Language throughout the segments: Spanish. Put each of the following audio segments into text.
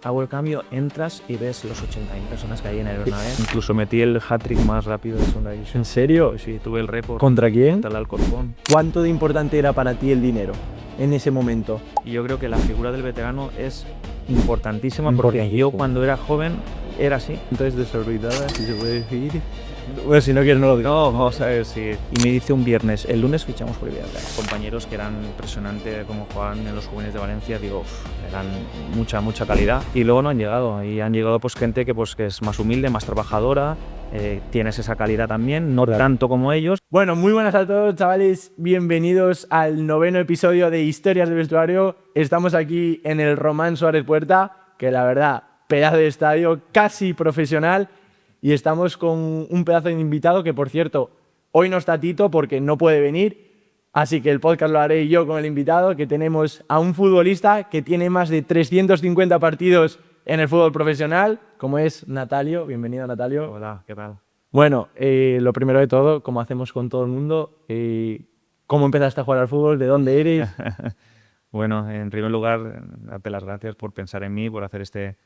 hago el cambio, entras y ves los 80.000 personas que hay en el Bernabéu. Incluso metí el hat-trick más rápido de Segunda División. ¿En serio? Sí, tuve el récord. ¿Contra quién? Contra el Alcorcón. ¿Cuánto de importante era para ti el dinero en ese momento? Y yo creo que la figura del veterano es importantísima porque yo cuando era joven era así. Entonces desorbitada, si se puede decir. Bueno, si no quieres no lo digo. No, vamos a ver si... Y me dice un viernes, el lunes fichamos por Villarreal. Compañeros que eran impresionantes como jugaban en los juveniles de Valencia, digo, eran mucha calidad. Y luego no han llegado, y han llegado pues gente que es más humilde, más trabajadora, tienes esa calidad también, no tanto como ellos. Bueno, muy buenas a todos, chavales. Bienvenidos al 9º episodio de Historias del Vestuario. Estamos aquí en el Román Suárez Puerta, que la verdad, pedazo de estadio, casi profesional. Y estamos con un pedazo de invitado que, por cierto, hoy no está Tito porque no puede venir. Así que el podcast lo haré yo con el invitado, que tenemos a un futbolista que tiene más de 350 partidos en el fútbol profesional, como es Natalio. Bienvenido, Natalio. Hola, ¿qué tal? Bueno, lo primero de todo, como hacemos con todo el mundo, ¿cómo empezaste a jugar al fútbol? ¿De dónde eres? Bueno, en primer lugar, darte las gracias por pensar en mí, por hacer este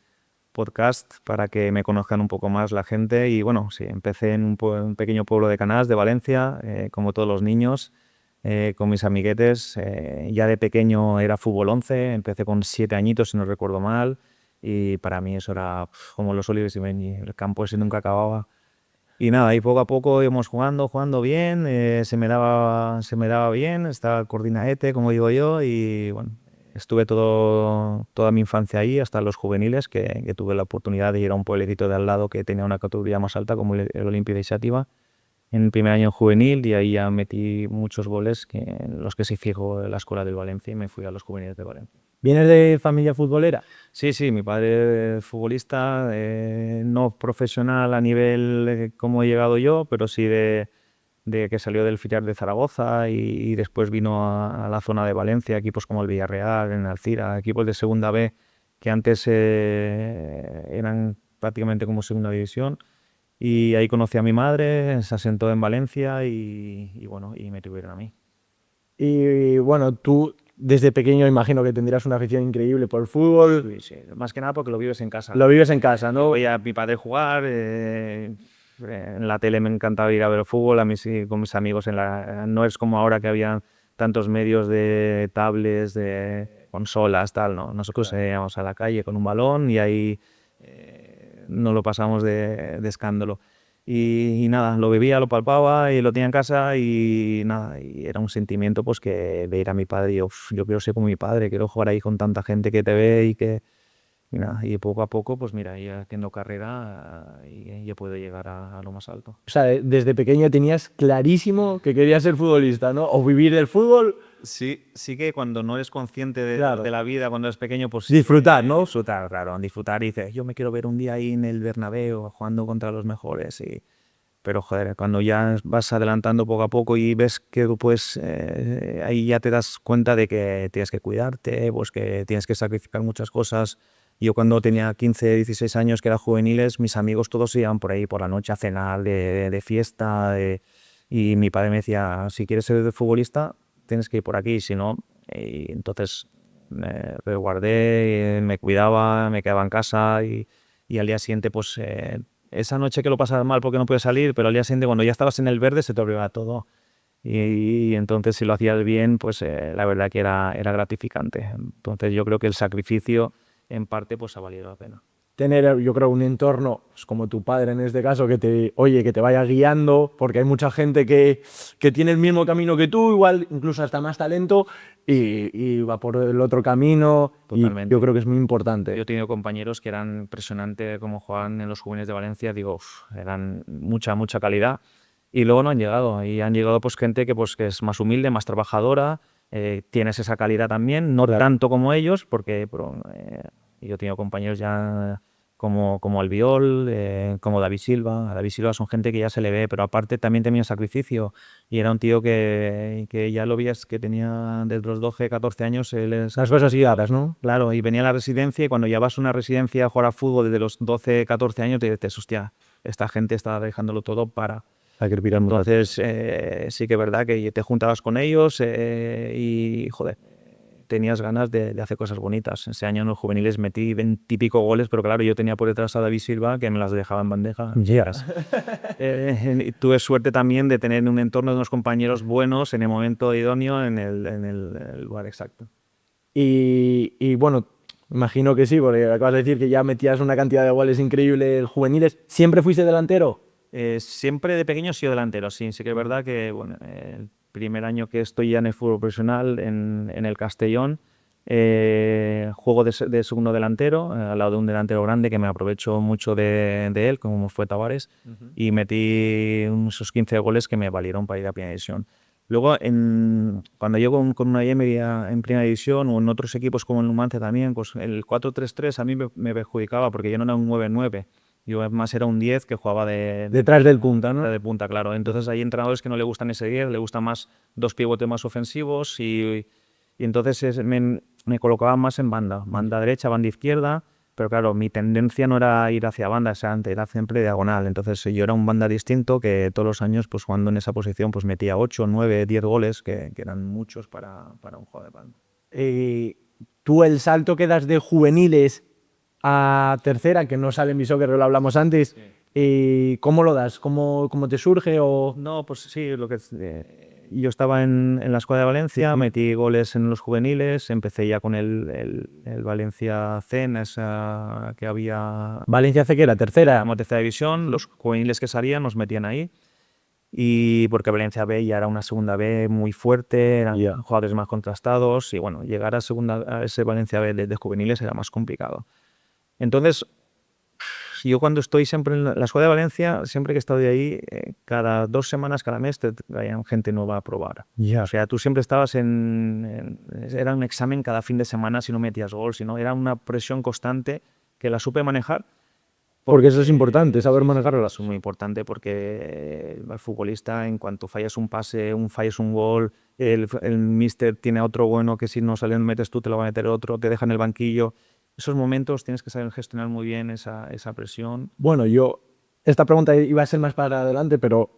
podcast para que me conozcan un poco más la gente. Y bueno, sí, empecé en un pequeño pueblo de Canás, de Valencia, como todos los niños, con mis amiguetes. Ya de pequeño era fútbol 11, empecé con 7 añitos, si no recuerdo mal, y para mí eso era como los Olivos y Benji, el campo ese nunca acababa. Y nada, y poco a poco íbamos jugando bien, se me daba bien, estaba coordinaete, como digo yo, y bueno, estuve toda mi infancia ahí, hasta los juveniles, que tuve la oportunidad de ir a un pueblecito de al lado que tenía una categoría más alta, como el Olimpia de Xàtiva, en el primer año juvenil, y ahí ya metí muchos goles en los que se fijó la escuela del Valencia y me fui a los juveniles de Valencia. ¿Vienes de familia futbolera? Sí, mi padre es futbolista, no profesional a nivel como he llegado yo, pero sí de que salió del filial de Zaragoza y después vino a la zona de Valencia, equipos como el Villarreal, en Alcira, equipos de segunda B que antes eran prácticamente como segunda división. Y ahí conocí a mi madre, se asentó en Valencia y bueno, y me tuvieron a mí. Y bueno, tú desde pequeño imagino que tendrías una afición increíble por el fútbol. Sí, más que nada porque lo vives en casa. Lo vives en casa, ¿no? Voy a mi padre jugar, en la tele me encantaba ir a ver el fútbol, con mis amigos. No es como ahora que había tantos medios de tablets, de consolas, tal, ¿no? Nosotros íbamos a la calle con un balón y ahí nos lo pasamos de escándalo. Y nada, lo bebía, lo palpaba y lo tenía en casa y nada, y era un sentimiento pues que de ir a mi padre y yo quiero ser como mi padre, quiero jugar ahí con tanta gente que te ve y poco a poco, pues mira, ya haciendo carrera y ya puedo llegar a lo más alto. O sea, desde pequeño tenías clarísimo que querías ser futbolista, ¿no? O vivir del fútbol. Sí que cuando no eres consciente de la vida, cuando eres pequeño, pues... Disfrutar, ¿no? Disfrutar, claro, disfrutar y dices, yo me quiero ver un día ahí en el Bernabéu jugando contra los mejores Pero joder, cuando ya vas adelantando poco a poco y ves que pues ahí ya te das cuenta de que tienes que cuidarte, pues que tienes que sacrificar muchas cosas. Yo cuando tenía 15, 16 años, que era juveniles, mis amigos todos iban por ahí por la noche a cenar, de fiesta, y mi padre me decía, si quieres ser futbolista, tienes que ir por aquí, si no... Y entonces me resguardé, me cuidaba, me quedaba en casa y al día siguiente pues... esa noche que lo pasas mal porque no puedes salir, pero al día siguiente cuando ya estabas en el verde se te olvidaba todo. Y entonces si lo hacías bien, pues la verdad que era gratificante. Entonces yo creo que el sacrificio en parte pues ha valido la pena. Tener, yo creo, un entorno pues, como tu padre en este caso, que te vaya guiando, porque hay mucha gente que tiene el mismo camino que tú, igual incluso hasta más talento, y va por el otro camino. Totalmente. Y yo creo que es muy importante. Yo he tenido compañeros que eran impresionantes como jugaban en los juveniles de Valencia, digo, eran mucha calidad, y luego no han llegado, y han llegado pues gente que es más humilde, más trabajadora, tienes esa calidad también, no tanto como ellos, porque yo he tenido compañeros ya como Albiol, como David Silva. A David Silva son gente que ya se le ve, pero aparte también tenía sacrificio y era un tío que ya lo veías que tenía desde los 12, 14 años. Las cosas guiadas, ¿no? Claro, y venía a la residencia y cuando ya vas a una residencia a jugar a fútbol desde los 12, 14 años, te dices, hostia, esta gente está dejándolo todo para... Hay que respirar mucho. Entonces sí que es verdad que te juntabas con ellos y joder, tenías ganas de hacer cosas bonitas. Ese año en los juveniles metí 20 y pico goles, pero claro, yo tenía por detrás a David Silva que me las dejaba en bandeja. Tuve suerte también de tener un entorno de unos compañeros buenos en el momento idóneo, en el lugar exacto. Y bueno, imagino que sí, porque acabas de decir que ya metías una cantidad de goles increíbles juveniles. ¿Siempre fuiste delantero? Siempre de pequeño he sido delantero, sí. Sí que es verdad que bueno, el primer año que estoy ya en el fútbol profesional, en el Castellón, juego de segundo delantero, al lado de un delantero grande que me aprovecho mucho de él, como fue Tavares, y metí esos 15 goles que me valieron para ir a Primera División. Luego, cuando yo con una media en Primera División o en otros equipos como el Numancia también, pues el 4-3-3 a mí me perjudicaba porque yo no era un 9-9. Yo más era un 10 que jugaba Detrás del punta, ¿no? de punta, claro. Entonces hay entrenadores que no le gustan ese 10, le gustan más dos pivotes más ofensivos y entonces me colocaba más en banda derecha, banda izquierda, pero claro, mi tendencia no era ir hacia banda, era siempre diagonal. Entonces yo era un banda distinto que todos los años, pues jugando en esa posición, pues metía 8, 9, 10 goles, que eran muchos para un juego de banda. Tú el salto que das de juveniles a tercera, que no sale en mi soccer, lo hablamos antes, ¿cómo lo das? ¿Cómo te surge? O... No, pues sí, yo estaba en la escuadra de Valencia, metí goles en los juveniles, empecé ya con el Valencia C, en esa que había... Valencia C, que era tercera. Como tercera división, los juveniles que salían nos metían ahí. Y porque Valencia B ya era una segunda B muy fuerte, eran jugadores más contrastados y bueno, llegar a ese Valencia B de juveniles era más complicado. Entonces, yo cuando estoy siempre en la escuela de Valencia, siempre que he estado de ahí, cada 2 semanas, cada mes, traían gente nueva a probar. O sea, tú siempre estabas era un examen cada fin de semana si no metías gol, era una presión constante que la supe manejar. Porque eso es importante, saber manejarlo. Es muy importante porque el futbolista, en cuanto fallas un pase, fallas un gol, el míster tiene otro bueno que si no sale no metes tú, te lo va a meter otro, te deja en el banquillo. Esos momentos tienes que saber gestionar muy bien esa presión. Bueno, esta pregunta iba a ser más para adelante, pero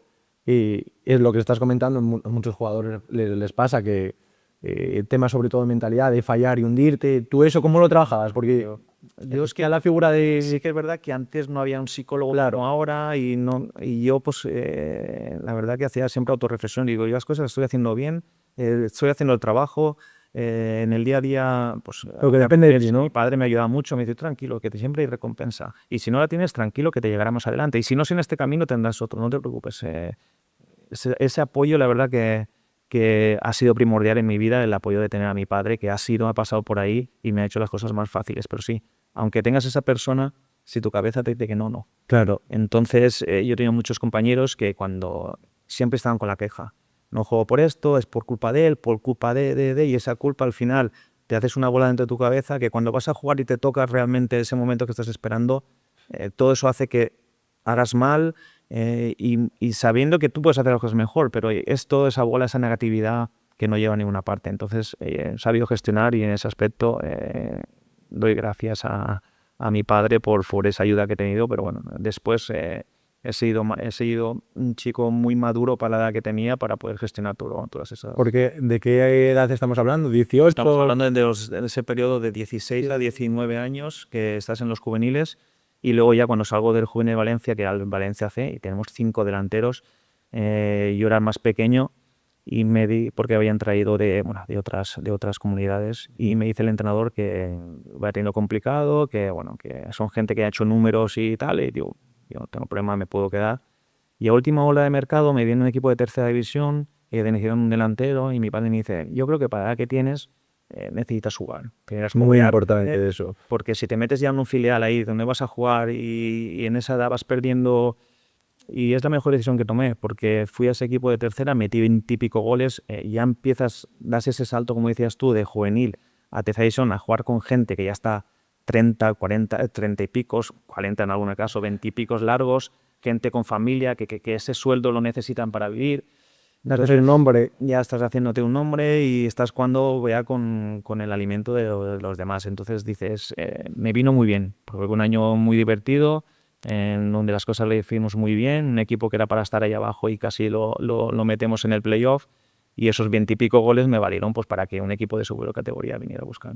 es lo que estás comentando, a muchos jugadores les pasa que el tema sobre todo de mentalidad, de fallar y hundirte, ¿tú eso cómo lo trabajabas? Porque yo es que a la figura de... Sí que es verdad que antes no había un psicólogo como ahora y yo pues la verdad que hacía siempre autorreflexión. Digo, yo las cosas las estoy haciendo bien, estoy haciendo el trabajo. En el día a día, pues lo que depende de ti, ¿no? Mi padre me ayuda mucho, me dice, tranquilo, que siempre hay recompensa. Y si no la tienes, tranquilo, que te llegará más adelante. Y si no es en este camino, tendrás otro, no te preocupes. Ese apoyo, la verdad que ha sido primordial en mi vida, el apoyo de tener a mi padre, que ha pasado por ahí y me ha hecho las cosas más fáciles. Pero sí, aunque tengas esa persona, si tu cabeza te dice que no. Claro. Entonces, yo he tenido muchos compañeros que cuando siempre estaban con la queja, no juego por esto, es por culpa de él, por culpa de, y esa culpa al final te haces una bola dentro de tu cabeza que cuando vas a jugar y te toca realmente ese momento que estás esperando, todo eso hace que hagas mal y sabiendo que tú puedes hacer las cosas mejor, pero es toda esa bola, esa negatividad que no lleva a ninguna parte. Entonces, he sabido gestionar y en ese aspecto doy gracias a mi padre por esa ayuda que he tenido, pero bueno, después... He sido un chico muy maduro para la edad que tenía para poder gestionar todas esas... Porque, ¿de qué edad estamos hablando? ¿18? Estamos hablando de ese periodo de 16 a 19 años que estás en los juveniles y luego ya cuando salgo del juvenil de Valencia, que era el Valencia C, y tenemos 5 delanteros, yo era el más pequeño y porque habían traído de otras comunidades y me dice el entrenador que va teniendo complicado, que son gente que ha hecho números y tal, y digo, yo no tengo problema, me puedo quedar. Y a última ola de mercado me viene un equipo de tercera división que necesitan un delantero y mi padre me dice, yo creo que para la edad que tienes necesitas jugar. Muy importante eso. Porque si te metes ya en un filial ahí donde vas a jugar y en esa edad vas perdiendo, y es la mejor decisión que tomé, porque fui a ese equipo de tercera, metí 20 y pico goles, ya das ese salto, como decías tú, de juvenil a tercera división, a jugar con gente que ya está 30, 40, 30 y picos, 40 en algún caso, 20 y picos largos, gente con familia, que ese sueldo lo necesitan para vivir. Entonces, el nombre. Ya estás haciéndote un nombre y estás jugando ya con el alimento de los demás. Entonces dices, me vino muy bien, porque fue un año muy divertido, en donde las cosas le hicimos muy bien, un equipo que era para estar ahí abajo y casi lo metemos en el playoff. Y esos 20 y pico goles me valieron pues, para que un equipo de seguro categoría viniera a buscar.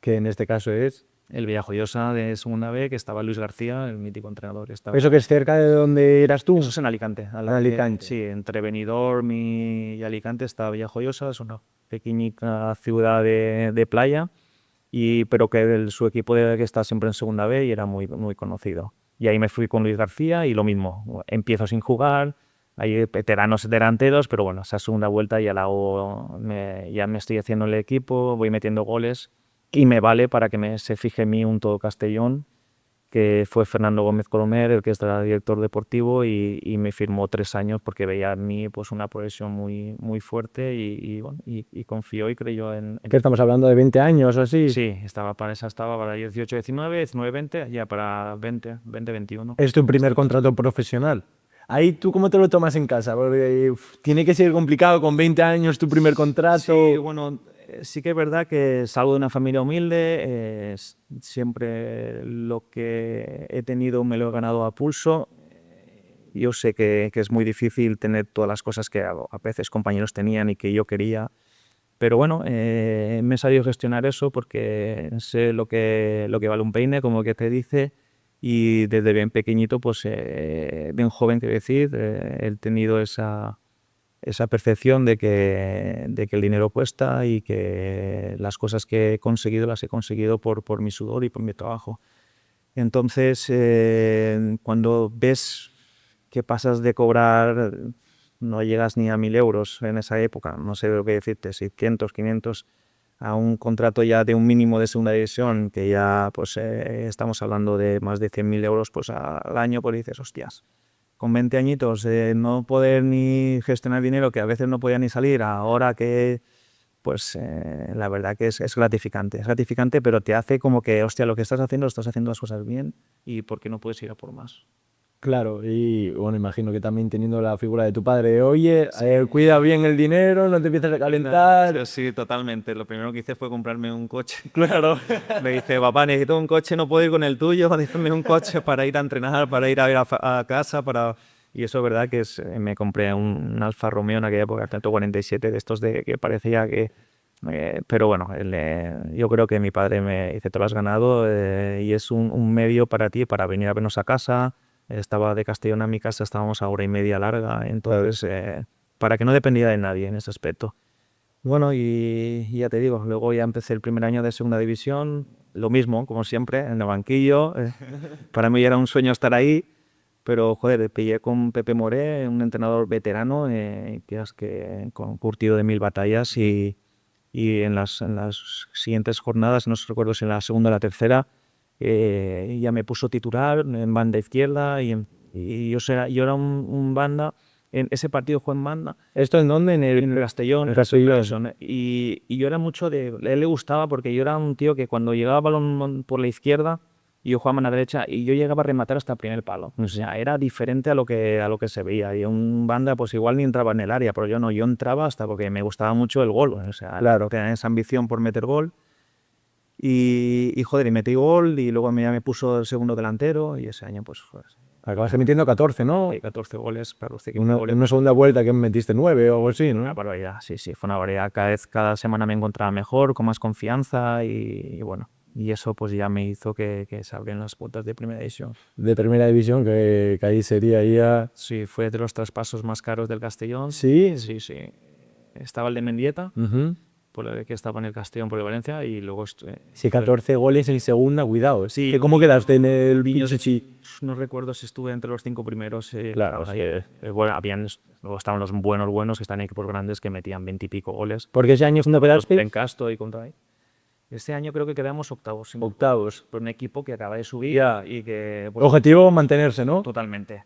Que en este caso es... El Villajoyosa de segunda B, que estaba Luis García, el mítico entrenador. ¿Eso que es cerca de donde eras tú? Eso es en Alicante. Alicante. Sí, entre Benidorm y Alicante está Villajoyosa, es una pequeñita ciudad de playa, pero que su equipo que está siempre en segunda B y era muy, muy conocido. Y ahí me fui con Luis García y lo mismo, empiezo sin jugar, hay veteranos delanteros, pero bueno, esa segunda vuelta ya ya me estoy haciendo el equipo, voy metiendo goles y me vale para que se fije en mí un todo Castellón, que fue Fernando Gómez Colomer, el que era director deportivo, y me firmó 3 años porque veía en mí pues, una progresión muy, muy fuerte bueno, confió y creyó en... ¿Qué estamos hablando de 20 años o así? Sí, estaba para 18, 19, 19, 20, ya para 20, 21. ¿Es tu primer contrato profesional? Ahí, ¿tú cómo te lo tomas en casa? Porque tiene que ser complicado con 20 años tu primer contrato. Sí, bueno, sí que es verdad que salgo de una familia humilde, siempre lo que he tenido me lo he ganado a pulso. Yo sé que es muy difícil tener todas las cosas que a veces compañeros tenían y que yo quería, pero bueno, me he sabido gestionar eso porque sé lo que vale un peine, como que te dice, y desde bien pequeñito, pues bien joven, quiero decir, he tenido esa percepción de que el dinero cuesta y que las cosas que he conseguido las he conseguido por mi sudor y por mi trabajo. Entonces, cuando ves que pasas de cobrar, no llegas ni a 1.000 euros en esa época, no sé lo que decirte, 600, 500, a un contrato ya de un mínimo de segunda división, que ya pues estamos hablando de más de 100.000 euros pues, al año, pues dices, hostias, con 20 añitos, no poder ni gestionar dinero, que a veces no podía ni salir, ahora que, pues la verdad que es gratificante, pero te hace como que, hostia, lo que estás haciendo las cosas bien y ¿por qué no puedes ir a por más? Claro, y bueno, imagino que también teniendo la figura de tu padre, oye, cuida bien el dinero, no te empieces a calentar. Sí, totalmente. Lo primero que hice fue comprarme un coche. Claro. Me dice, papá, necesito un coche, no puedo ir con el tuyo, necesito un coche para ir a entrenar, para ir a ver a casa, Y eso es verdad que me compré un Alfa Romeo en aquella época, 147, de estos que parecía que... pero bueno, yo creo que mi padre me dice, te lo has ganado y es un medio para ti, para venir a vernos a casa. Estaba de Castellón a mi casa, estábamos a hora y media larga, entonces para que no dependiera de nadie en ese aspecto. Bueno, y ya te digo, luego ya empecé el primer año de segunda división, lo mismo, como siempre, en el banquillo. Para mí era un sueño estar ahí, pero joder, pillé con Pepe Moré, un entrenador veterano, con curtido de 1000 batallas y en las siguientes jornadas, no recuerdo si en la segunda o la tercera, ya me puso titular en banda izquierda y yo era un banda. En ese partido fue en banda. ¿Esto en dónde? En el Castellón. En Castellón. Y yo era mucho de... A él le gustaba porque yo era un tío que cuando llegaba balón por la izquierda y yo jugaba en la derecha y yo llegaba a rematar hasta el primer palo. O sea, era diferente a lo que se veía. Y un banda pues igual ni entraba en el área, pero yo no. Yo entraba hasta porque me gustaba mucho el gol. O sea, claro, tenía esa ambición por meter gol. Y joder, y metí gol y luego me puso el segundo delantero y ese año pues... Acabaste metiendo 14, ¿no? 14 goles, para los En una segunda vuelta que metiste 9 o algo así, ¿no? Una barbaridad, sí, fue una barbaridad. Cada semana me encontraba mejor, con más confianza y bueno, y eso pues ya me hizo que se abrieran las puertas de primera división. De primera división, que ahí sería ya... Sí, fue de los traspasos más caros del Castellón. ¿Sí? Sí. Estaba el de Mendieta, por el que estaba en el Castellón por el Valencia y luego... Sí, 14 goles en segunda, cuidado. Sí. ¿Cómo quedaste en el Pichichi? No recuerdo si estuve entre los 5 primeros. Claro. Bueno, luego estaban los buenos que están en equipos grandes que metían 20 y pico goles. Porque ese año no quedaste. En Casto y contra ahí. Este año creo que quedamos octavos. Octavos. Por un equipo que acaba de subir y que... Pues, objetivo mantenerse, ¿no? Totalmente.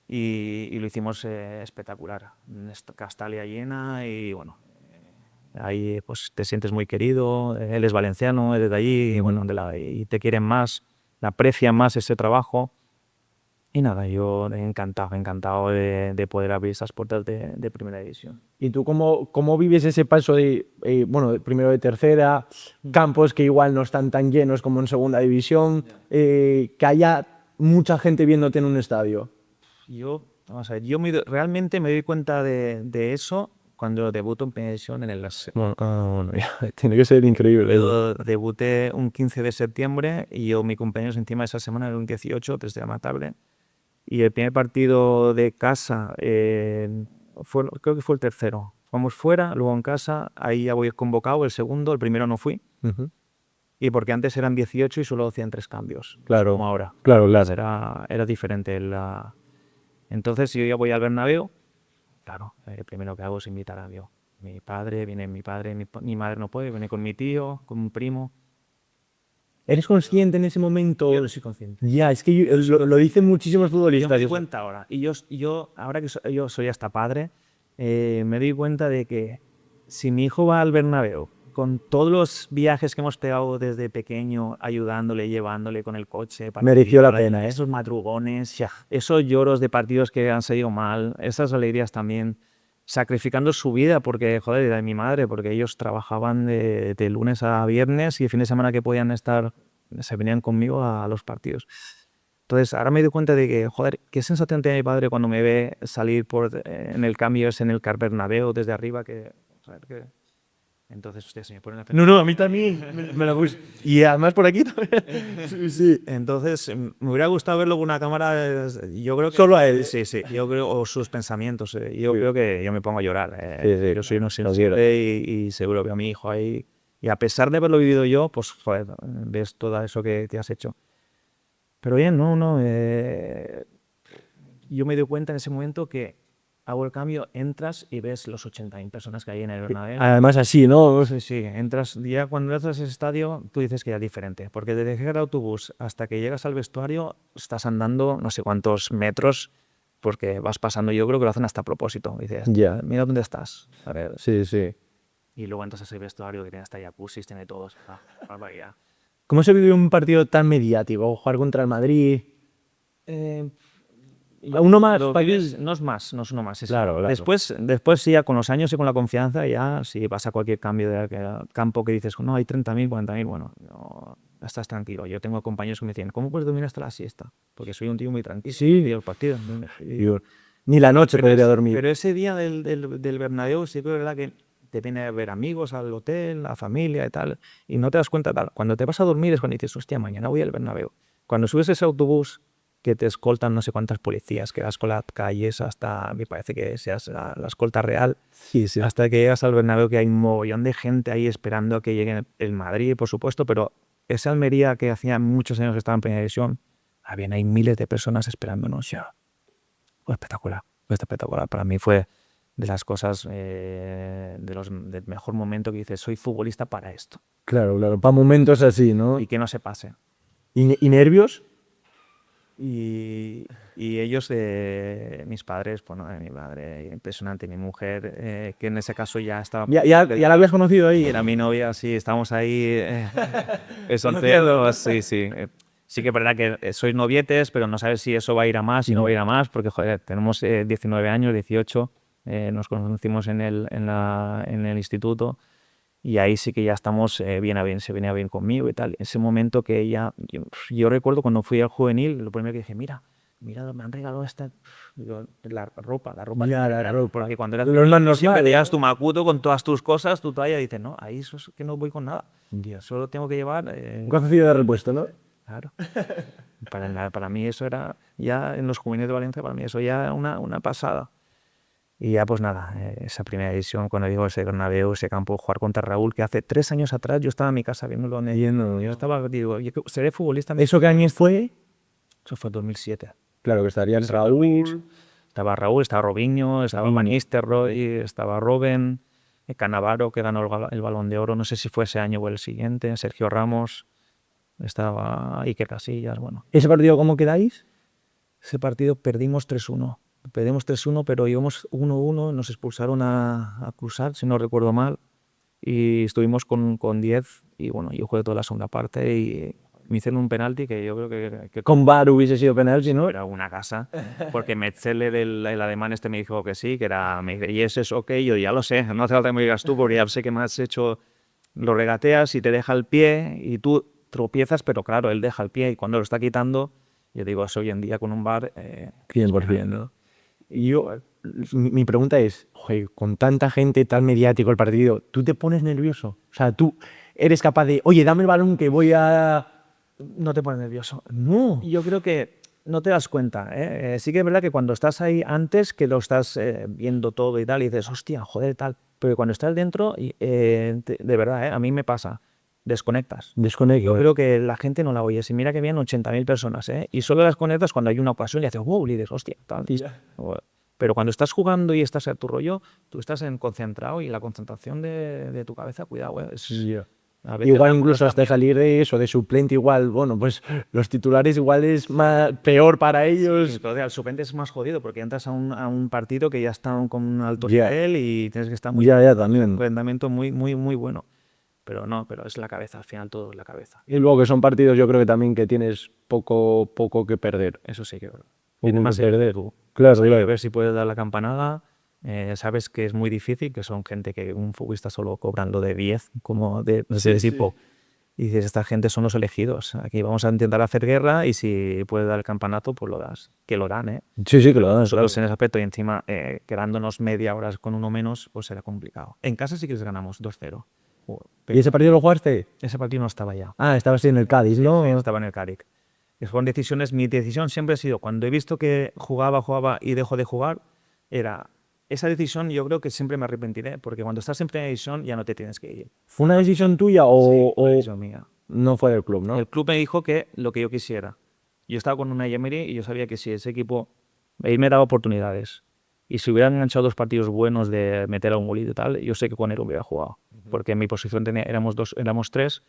Y lo hicimos espectacular. Castalia llena y bueno... Ahí pues te sientes muy querido, él es valenciano, es de allí y bueno, y te quieren más, aprecian más ese trabajo. Y nada, yo encantado de poder abrir esas puertas de primera división. ¿Y tú cómo vives ese paso de, primero de tercera, campos que igual no están tan llenos como en segunda división, que haya mucha gente viéndote en un estadio? Vamos a ver, realmente me doy cuenta de eso cuando debuto en Primera División en el Las. Bueno, tiene que ser increíble. Yo debuté un 15 de septiembre y mi cumpleaños encima de esa semana era un 18, 3 de la tarde. Y el primer partido de casa creo que fue el tercero. Jugamos fuera, luego en casa, ahí ya voy convocado, el segundo, el primero no fui. Y porque antes eran 18 y solo hacían 3 cambios. Claro. Como ahora. Claro. Era diferente. Entonces yo ya voy al Bernabéu. Claro, el primero que hago es invitar a mi padre, viene mi padre, mi madre no puede, viene con mi tío, con un primo. ¿Eres consciente en ese momento? Yo no soy consciente. Ya, es que lo dicen muchísimos Yo futbolistas. me doy cuenta ahora. Y yo ahora que yo soy hasta padre, me doy cuenta de que si mi hijo va al Bernabéu, con todos los viajes que hemos pegado desde pequeño, ayudándole, llevándole con el coche. Mereció la pena, ¿eh? Esos madrugones, esos lloros de partidos que han salido mal, esas alegrías también, sacrificando su vida, porque, joder, de mi madre, porque ellos trabajaban de lunes a viernes y el fin de semana que podían estar, se venían conmigo a los partidos. Entonces, ahora me doy cuenta de que, joder, qué sensación tiene mi padre cuando me ve salir en el cambio, en el Car Bernabéu desde arriba, Entonces, hostia, se me pone la pena. No, a mí también me la puse. Y además por aquí también. Sí. Entonces, me hubiera gustado verlo con una cámara. Yo creo que. Solo a él. Sí, yo creo, o sus pensamientos. Yo creo que yo me pongo a llorar. Sí. Yo soy inocente y seguro veo a mi hijo ahí. Y a pesar de haberlo vivido yo, pues, joder, ves todo eso que te has hecho. Pero bien, yo me doy cuenta en ese momento que hago el cambio, entras y ves los 80.000 personas que hay en el Bernabéu. Además así, ¿no? Sí, entras, ya cuando entras a ese estadio, tú dices que ya es diferente, porque desde llegar al autobús hasta que llegas al vestuario, estás andando no sé cuántos metros, porque vas pasando, yo creo que lo hacen hasta a propósito. Dices, Ya. mira dónde estás. A ver. Sí. Y luego entras a ese vestuario que tiene hasta jacuzzi, tiene todo. Barbaridad. ¿Cómo se vive un partido tan mediático? Jugar contra el Madrid. Uno más. No es uno más. Claro. Después sí, ya con los años y con la confianza, ya si pasa cualquier cambio de campo que dices, no, hay 30.000, 40.000, bueno, no, estás tranquilo. Yo tengo compañeros que me dicen, ¿cómo puedes dormir hasta la siesta? Porque soy un tío muy tranquilo. Sí. Y el partido. Ni la noche podría dormir. Pero ese día del Bernabéu sí que es verdad que te viene a ver amigos al hotel, la familia y tal, y no te das cuenta tal. Cuando te vas a dormir es cuando dices, hostia, mañana voy al Bernabéu. Cuando subes ese autobús que te escoltan no sé cuántas policías, que das con las calles hasta, me parece que seas la escolta real, Sí. hasta que llegas al Bernabéu, que hay un mogollón de gente ahí esperando a que llegue el Madrid, por supuesto, pero esa Almería que hacía muchos años que estaba en Primera División, hay miles de personas esperándonos ya. Fue espectacular. Para mí fue de las cosas, del mejor momento que dices, soy futbolista para esto. Claro, para momentos así, ¿no? Y que no se pase. ¿Y nervios? Y ellos, mis padres, pues no, mi madre, impresionante, mi mujer, que en ese caso ya estaba... ¿Ya la habías conocido ahí? Era mi novia, sí, estábamos ahí solteros, sí. Sí que es verdad que sois novietes, pero no sabes si eso va a ir a más, si no va a ir a más, porque, joder, tenemos 19 años, 18, nos conocimos en el instituto, y ahí sí que ya estamos bien a bien, se venía bien conmigo y tal. Ese momento que ella, yo recuerdo cuando fui al juvenil, lo primero que dije, mira, me han regalado la ropa. Porque cuando eras siempre te llevas tu macuto con todas tus cosas, tu toalla, y dices, no, ahí eso es que no voy con nada. Solo tengo que llevar... un calzoncillo de repuesto, ¿no? Claro. Para mí eso era, ya en los juveniles de Valencia, para mí eso ya era una pasada. Y ya pues nada, esa Primera División, cuando digo ese Bernabéu, ese campo, jugar contra Raúl, que hace 3 años atrás yo estaba en mi casa viéndolo, yo estaba, digo, ¿seré futbolista? ¿Eso qué año fue? Eso fue 2007. Claro, que estaría Raúl. Estaba Raúl, estaba Robinho, estaba Van Nistelrooy, estaba Robben, Cannavaro, que ganó el Balón de Oro, no sé si fue ese año o el siguiente, Sergio Ramos, estaba Iker Casillas, bueno. ¿Ese partido cómo quedáis? Ese partido perdimos 3-1. Pero íbamos 1-1, nos expulsaron a cruzar, si no recuerdo mal, y estuvimos con 10, y bueno, yo jugué toda la segunda parte y me hicieron un penalti que yo creo que con VAR hubiese sido penalti, ¿no? Era una casa, porque Metzeler, el alemán me dijo que sí, que era, me dice, y ese es ok, yo ya lo sé, no hace falta que me digas tú, porque ya sé que me has hecho, lo regateas y te deja el pie, y tú tropiezas, pero claro, él deja el pie, y cuando lo está quitando, yo digo, eso hoy en día con un VAR... 100%, ¿no? Y yo mi pregunta es, joder, con tanta gente, tan mediático el partido, ¿tú te pones nervioso? O sea, tú eres capaz de, oye, dame el balón que voy a... No te pones nervioso. No. Yo creo que no te das cuenta, ¿eh? Sí que es verdad que cuando estás ahí antes, que lo estás viendo todo y tal, y dices, hostia, joder, tal. Pero cuando estás dentro, de verdad, a mí me pasa, desconectas. Desconecto. Yo creo que la gente no la oye. Si mira que vienen 80.000 personas, y solo las conectas cuando hay una ocasión y haces, wow, y dices, hostia, tal. Pero cuando estás jugando y estás a tu rollo, tú estás concentrado y la concentración de tu cabeza, cuidado, a veces Igual incluso hasta salir de eso, de suplente igual, bueno, pues los titulares igual es peor para ellos. Sí, pero el suplente es más jodido porque entras a un partido que ya está con un alto Ya. nivel y tienes que estar También. un rendimiento muy bueno. Pero no, pero es la cabeza, al final todo es la cabeza. Y luego que son partidos yo creo que también que tienes poco que perder. Eso sí que Tienes más que perder. tú. Claro, A claro. ver si puedes dar la campanada. Sabes que es muy difícil, que son gente que un futbolista solo cobrando de 10, como de ese tipo. Y dices, esta gente son los elegidos. Aquí vamos a intentar hacer guerra y si puedes dar el campanazo, pues lo das. Que lo dan, ¿eh? Sí, que lo dan. Nosotros en ese aspecto y encima quedándonos media hora con uno menos, pues será complicado. En casa sí que les ganamos 2-0. ¿Y ese partido lo jugaste? Ese partido no estaba ya. Ah, estabas en el Cádiz, ¿no? Sí, no estaba en el Cádiz. Fueron decisiones, mi decisión siempre ha sido, cuando he visto que jugaba y dejo de jugar, era esa decisión. Yo creo que siempre me arrepentiré, porque cuando estás en primera división ya no te tienes que ir. ¿Fue una decisión tuya o Decisión mía. no fue del club, no? El club me dijo que lo que yo quisiera. Yo estaba con una Emery y yo sabía que si ese equipo, él me daba oportunidades. Y si hubieran enganchado 2 partidos buenos de meter a un golito y tal, yo sé que con él hubiera jugado. Porque en mi posición éramos 3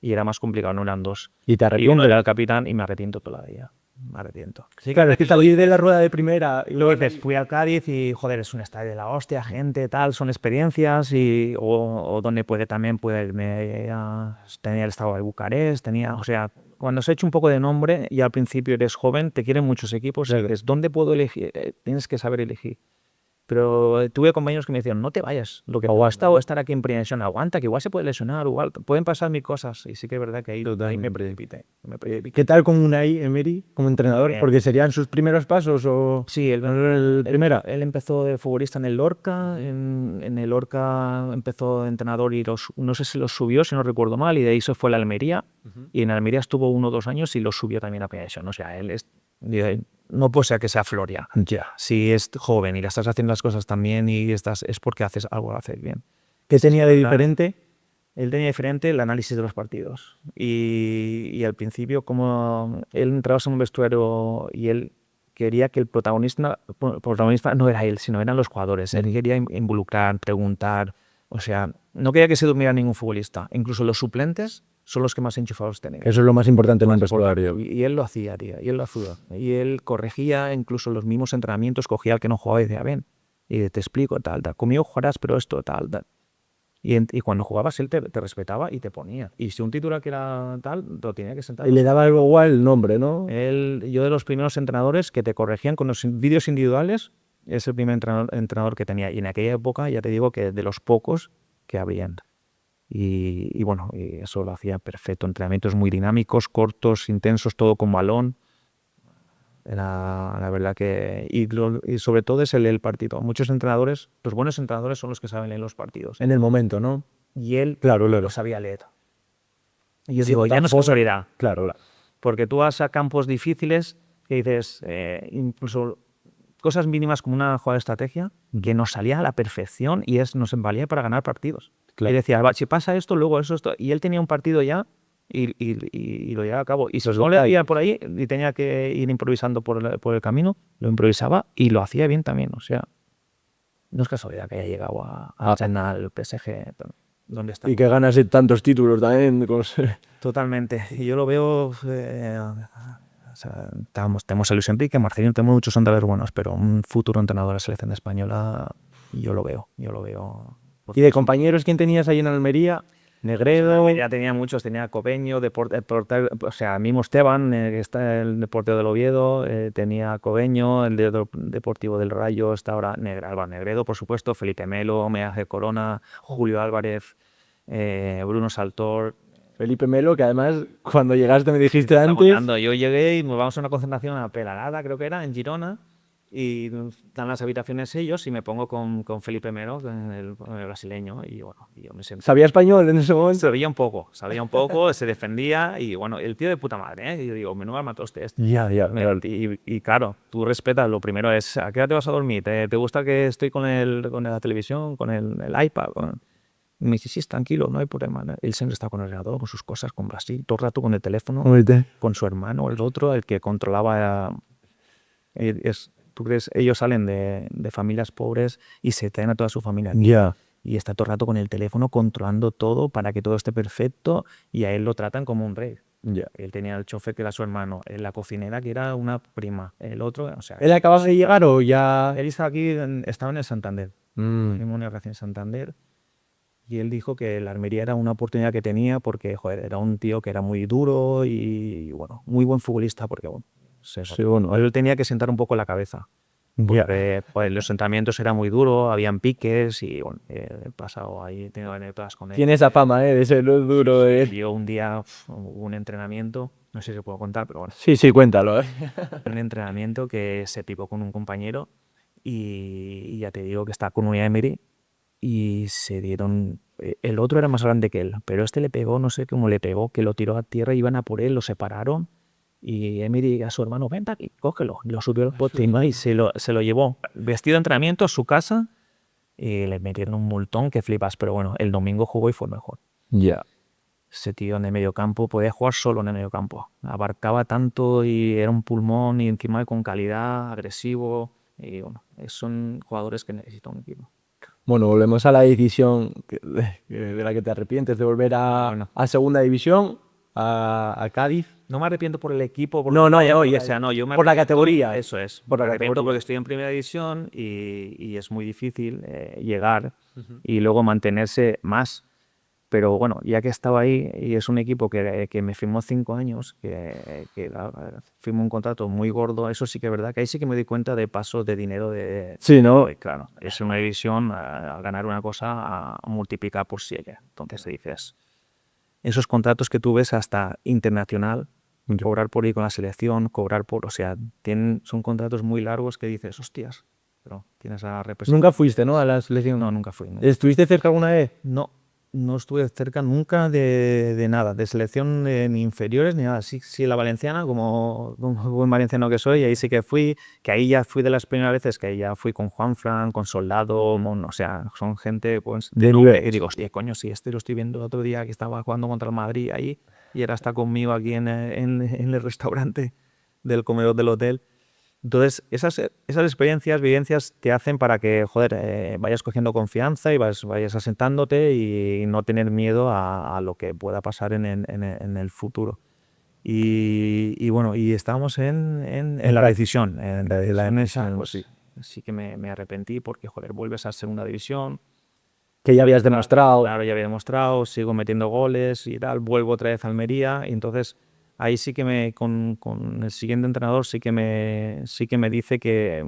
y era más complicado, no eran 2. Y te Y uno arrepientes. era el capitán y me arrepiento todavía. Me arrepiento. Sí, claro, es que salir de la rueda de primera y Luego dices, fui al Cádiz y, joder, es un estadio de la hostia, gente, tal, son experiencias o donde también puede irme tenía el estado de Bucarest, o sea, cuando se ha hecho un poco de nombre y al principio eres joven, te quieren muchos equipos, y dices, ¿dónde puedo elegir? Tienes que saber elegir. Pero tuve compañeros que me decían, no te vayas, lo que o estar aquí en primera división, aguanta, que igual se puede lesionar, igual pueden pasar mil cosas. Y sí que es verdad que ahí me precipité. ¿Qué tal con Unai Emery como entrenador? Bien. Porque serían sus primeros pasos o... Sí, primera. Él empezó de futbolista en el Lorca, en el Lorca empezó de entrenador y no sé si los subió, si no recuerdo mal, y de ahí se fue a la Almería, y en Almería estuvo 1 o 2 años y los subió también a primera división. O sea, no puede ser que sea Floria. Ya. Si es joven y la estás haciendo las cosas también y es porque haces algo, lo haces bien. ¿Qué tenía de diferente? Él tenía diferente el análisis de los partidos. Y al principio, como él entraba en un vestuario y él quería que el protagonista no era él, sino eran los jugadores. Él quería involucrar, preguntar. O sea, no quería que se durmiera ningún futbolista. Incluso los suplentes son los que más enchufados tenían. Eso es lo más importante en un vestuario. Y él lo hacía, tío. Y él lo hacía. Y él corregía incluso los mismos entrenamientos, cogía al que no jugaba y decía, ven, y te explico, tal. Conmigo jugarás, pero esto, tal. Y cuando jugabas él te respetaba y te ponía. Y si un titular que era tal, lo tenía que sentar. Y le daba igual el nombre, ¿no? Yo de los primeros entrenadores que te corregían con los vídeos individuales, es el primer entrenador que tenía. Y en aquella época ya te digo que de los pocos que habrían. Y bueno, y eso lo hacía perfecto. Entrenamientos muy dinámicos, cortos, intensos, todo con balón. Era la verdad que... Y sobre todo es el partido. Muchos entrenadores, los buenos entrenadores son los que saben leer los partidos. En el momento, ¿no? Y él Claro. lo sabía leer. Y yo Sí, digo, ya no es casualidad. Claro. Porque tú vas a campos difíciles que dices, incluso cosas mínimas como una jugada de estrategia, que nos salía a la perfección y nos valía para ganar partidos. Claro. Y decía, si pasa esto, luego esto. Y él tenía un partido ya y lo llevaba a cabo. Y si no le había por ahí y tenía que ir improvisando por el camino, lo improvisaba y lo hacía bien también. O sea, no es casualidad que haya llegado a el PSG, donde está. Y que ganas tantos títulos también. Totalmente. Y yo lo veo... o sea, tenemos a Luis Enrique, Marcelino, tenemos muchos entrenadores buenos, pero un futuro entrenador de la selección española, yo lo veo. ¿Y de compañeros quién tenías ahí en Almería? Negredo. Ya tenía muchos, tenía Cobeño, o sea, mismo Esteban, que está el Deportivo del Oviedo, tenía Cobeño, el Deportivo del Rayo, está ahora Álvaro Negredo, por supuesto, Felipe Melo, Meaje Corona, Julio Álvarez, Bruno Saltor. Felipe Melo, que además cuando llegaste me dijiste antes... Cuando yo llegué y nos vamos a una concentración a Peralada, creo que era, en Girona, y dan las habitaciones ellos y me pongo con Felipe Melo, el brasileño, y bueno, y yo me sentí. ¿Sabía español en ese momento? Sabía un poco, se defendía y bueno, el tío de puta madre, ¿eh? Y yo digo, menudo matoste este. Ya. Y claro, tú respetas, lo primero es, ¿a qué hora te vas a dormir? ¿Te gusta que estoy con la televisión, con el iPad? Y me dice, sí, tranquilo, no hay problema. Él siempre está con el ordenador, con sus cosas, con Brasil, todo el rato con el teléfono, con su hermano, el otro, el que controlaba. ¿Tú crees? Ellos salen de familias pobres y se traen a toda su familia aquí. Ya. Y está todo el rato con el teléfono controlando todo para que todo esté perfecto y a él lo tratan como un rey. Ya. Él tenía el chofer que era su hermano, la cocinera que era una prima, el otro, o sea, ¿Él acababa de llegar o ya...? él estaba aquí, estaba en el Santander, fuimos a una vacación en Santander y él dijo que la armería era una oportunidad que tenía porque, joder, era un tío que era muy duro y bueno, muy buen futbolista porque, bueno, Sí, bueno. él tenía que sentar un poco la cabeza. Ya. Porque pues, los entrenamientos eran muy duros, habían piques y bueno, he pasado ahí, he tenido anécdotas con él. Tiene esa fama, de ser duro. Yo un día hubo un entrenamiento, no sé si puedo contar, pero bueno, Sí, cuéntalo. un entrenamiento que se picó con un compañero y ya te digo que está con un Emery y se dieron... El otro era más grande que él, pero este le pegó, no sé cómo le pegó, que lo tiró a tierra, iban a por él, lo separaron y Emery a su hermano, vente aquí, cógelo, y lo subió al pote y se lo llevó vestido de entrenamiento a su casa y le metieron un multón que flipas, pero bueno, el domingo jugó y fue mejor. Ya. Ese tío en el medio campo podía jugar solo en el medio campo. Abarcaba tanto y era un pulmón y encima con calidad, agresivo. Y bueno, son jugadores que necesita un equipo. Bueno, volvemos a la decisión de la que te arrepientes de volver a segunda división, a Cádiz. No me arrepiento por el equipo. No, Yo me por la arrepiento, categoría. Eso es. Por la Me arrepiento categoría. porque estoy en primera división y es muy difícil llegar y luego mantenerse más. Pero bueno, ya que estaba ahí y es un equipo que me firmó 5 años, que firmó un contrato muy gordo, eso sí que es verdad, que ahí sí que me di cuenta de pasos de dinero Sí, ¿no? claro, es una división, a ganar una cosa, a multiplicar por 7. Entonces te dices, esos contratos que tú ves hasta internacional, cobrar por ir con la selección, cobrar por, o sea, son contratos muy largos que dices, hostias, pero tienes a representar. Nunca fuiste, ¿no? A la selección. No, nunca fui. No. ¿Estuviste cerca alguna vez? No estuve cerca nunca de nada, de selección ni inferiores ni nada. Sí, la valenciana, como buen valenciano que soy, ahí sí que fui, que ahí ya fui de las primeras veces, que ahí ya fui con Juanfran, con Soldado, o sea, son gente pues de nivel. Y digo, hostia, coño, si lo estoy viendo el otro día que estaba jugando contra el Madrid ahí y ahora está conmigo aquí en el restaurante del comedor del hotel. Entonces, esas experiencias, vivencias te hacen para que, joder, vayas cogiendo confianza y vayas asentándote y no tener miedo a lo que pueda pasar en el futuro. Y bueno, y estábamos en la decisión. En la decisión, pues sí que me arrepentí porque, joder, vuelves a segunda división. Que ya habías demostrado. Claro, ya había demostrado, sigo metiendo goles y tal, vuelvo otra vez a Almería y entonces... Ahí sí que con el siguiente entrenador sí que me dice que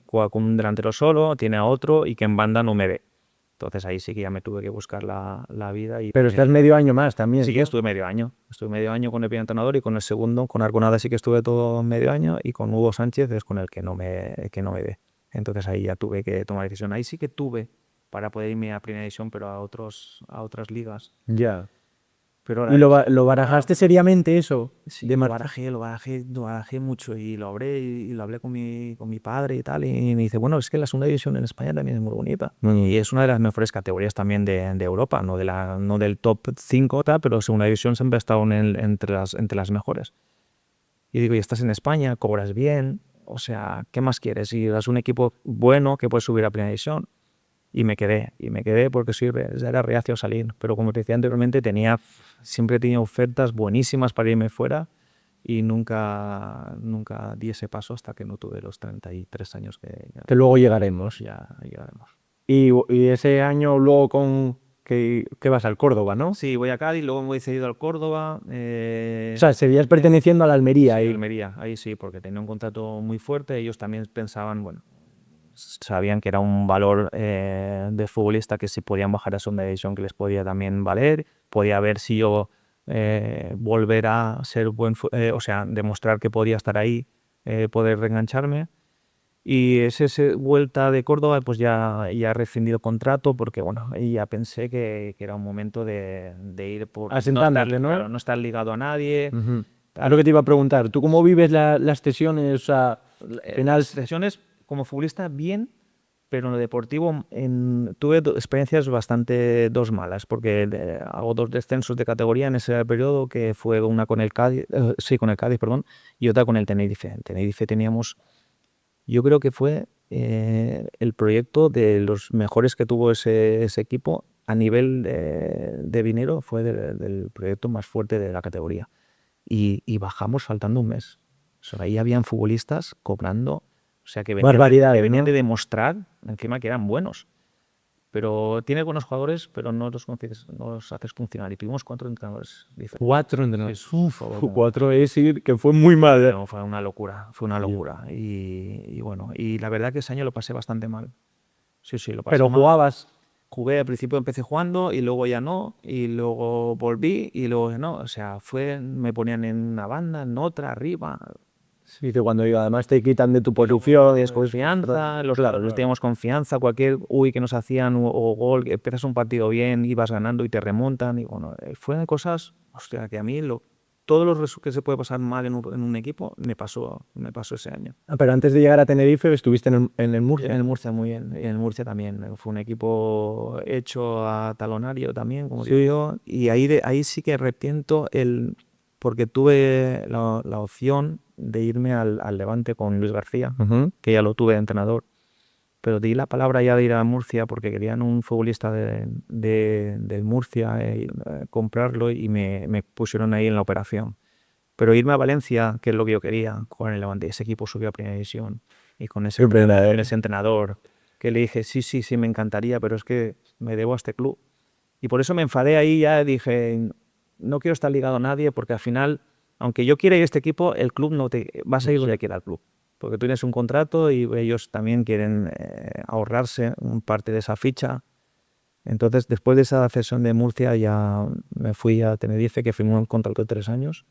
juega con un delantero solo, tiene a otro y que en banda no me ve. Entonces ahí sí que ya me tuve que buscar la vida. Pero estás medio año más también. Sí, estuve medio año. Estuve medio año con el primer entrenador y con el segundo, con Arconada sí que estuve todo medio año y con Hugo Sánchez es con el que no me ve. Entonces ahí ya tuve que tomar decisión. Ahí sí que tuve para poder irme a primera división, pero a otras ligas. Ya. Pero ¿Y lo barajaste seriamente eso? Sí, lo barajé mucho y lo hablé con mi padre y tal. Y me dice, bueno, es que la segunda división en España también es muy bonita. Y es una de las mejores categorías también de Europa, no del top 5, pero segunda división siempre ha estado entre las mejores. Y digo, y estás en España, cobras bien, o sea, ¿qué más quieres? Y eres un equipo bueno que puedes subir a primera división. Y me quedé porque ya era reacio a salir. Pero como te decía anteriormente, siempre he tenido ofertas buenísimas para irme fuera y nunca di ese paso hasta que no tuve los 33 años que luego llegaremos. Ya llegaremos. Y ese año luego que vas al Córdoba, ¿no? Sí, voy a Cádiz, luego me voy cedido al Córdoba. O sea, seguías perteneciendo a la Almería. Sí, Almería, ahí sí, porque tenía un contrato muy fuerte. Ellos también pensaban, bueno, sabían que era un valor de futbolista que si podían bajar a segunda división que les podía también valer, podía ver si yo volver a ser o sea, demostrar que podía estar ahí, poder reengancharme Y esa vuelta de Córdoba, pues ya he rescindido contrato porque, bueno, ahí ya pensé que era un momento de ir por... Asentándole, ¿no? Claro, no estar ligado a nadie. Ujú. A lo que te iba a preguntar, ¿tú cómo vives las sesiones? O sea, al final... Las sesiones como futbolista, bien, pero en lo deportivo tuve experiencias bastante dos malas, porque hago 2 descensos de categoría en ese periodo, que fue una con el Cádiz, con el Cádiz, perdón, y otra con el Tenerife. En Tenerife teníamos, yo creo que fue el proyecto de los mejores que tuvo ese equipo a nivel de dinero, fue del proyecto más fuerte de la categoría. Y bajamos faltando un mes. O sea, ahí habían futbolistas cobrando, o sea, que venían de demostrar encima que eran buenos. Pero tiene buenos jugadores, pero no los haces funcionar. Y tuvimos 4 entrenadores diferentes. 4 entrenadores. Uf, 4 es decir que fue muy mal. No, fue una locura, Y bueno, y la verdad que ese año lo pasé bastante mal. Sí, lo pasé Pero mal. jugabas. Jugué al principio, empecé jugando y luego ya no, y luego volví y luego ya no. O sea, me ponían en una banda, en otra, arriba. Sí, que cuando además te quitan de tu posición, Confianza, los teníamos confianza, cualquier que nos hacían o gol, que empiezas un partido bien, ibas ganando y te remontan. Y bueno, fueron cosas, hostia, que a mí todos los que se puede pasar mal en un equipo me pasó ese año. Pero antes de llegar a Tenerife estuviste en el Murcia. En el Murcia, muy bien. Y en el Murcia también. Fue un equipo hecho a talonario también, como digo yo. Y ahí sí que arrepiento porque tuve la opción de irme al Levante con Luis García, que ya lo tuve de entrenador. Pero di la palabra ya de ir a Murcia porque querían un futbolista del Murcia, comprarlo, y me pusieron ahí en la operación. Pero irme a Valencia, que es lo que yo quería, jugar en el Levante. Ese equipo subió a primera división. Y con ese entrenador, que le dije, sí, me encantaría, pero es que me debo a este club. Y por eso me enfadé ahí, ya dije, no quiero estar ligado a nadie, porque al final, aunque yo quiera ir a este equipo, el club no te... Vas a ir donde quiera el club. Porque tú tienes un contrato y ellos también quieren ahorrarse un parte de esa ficha. Entonces, después de esa cesión de Murcia, ya me fui a Tenerife, que firmé un contrato de 3 años.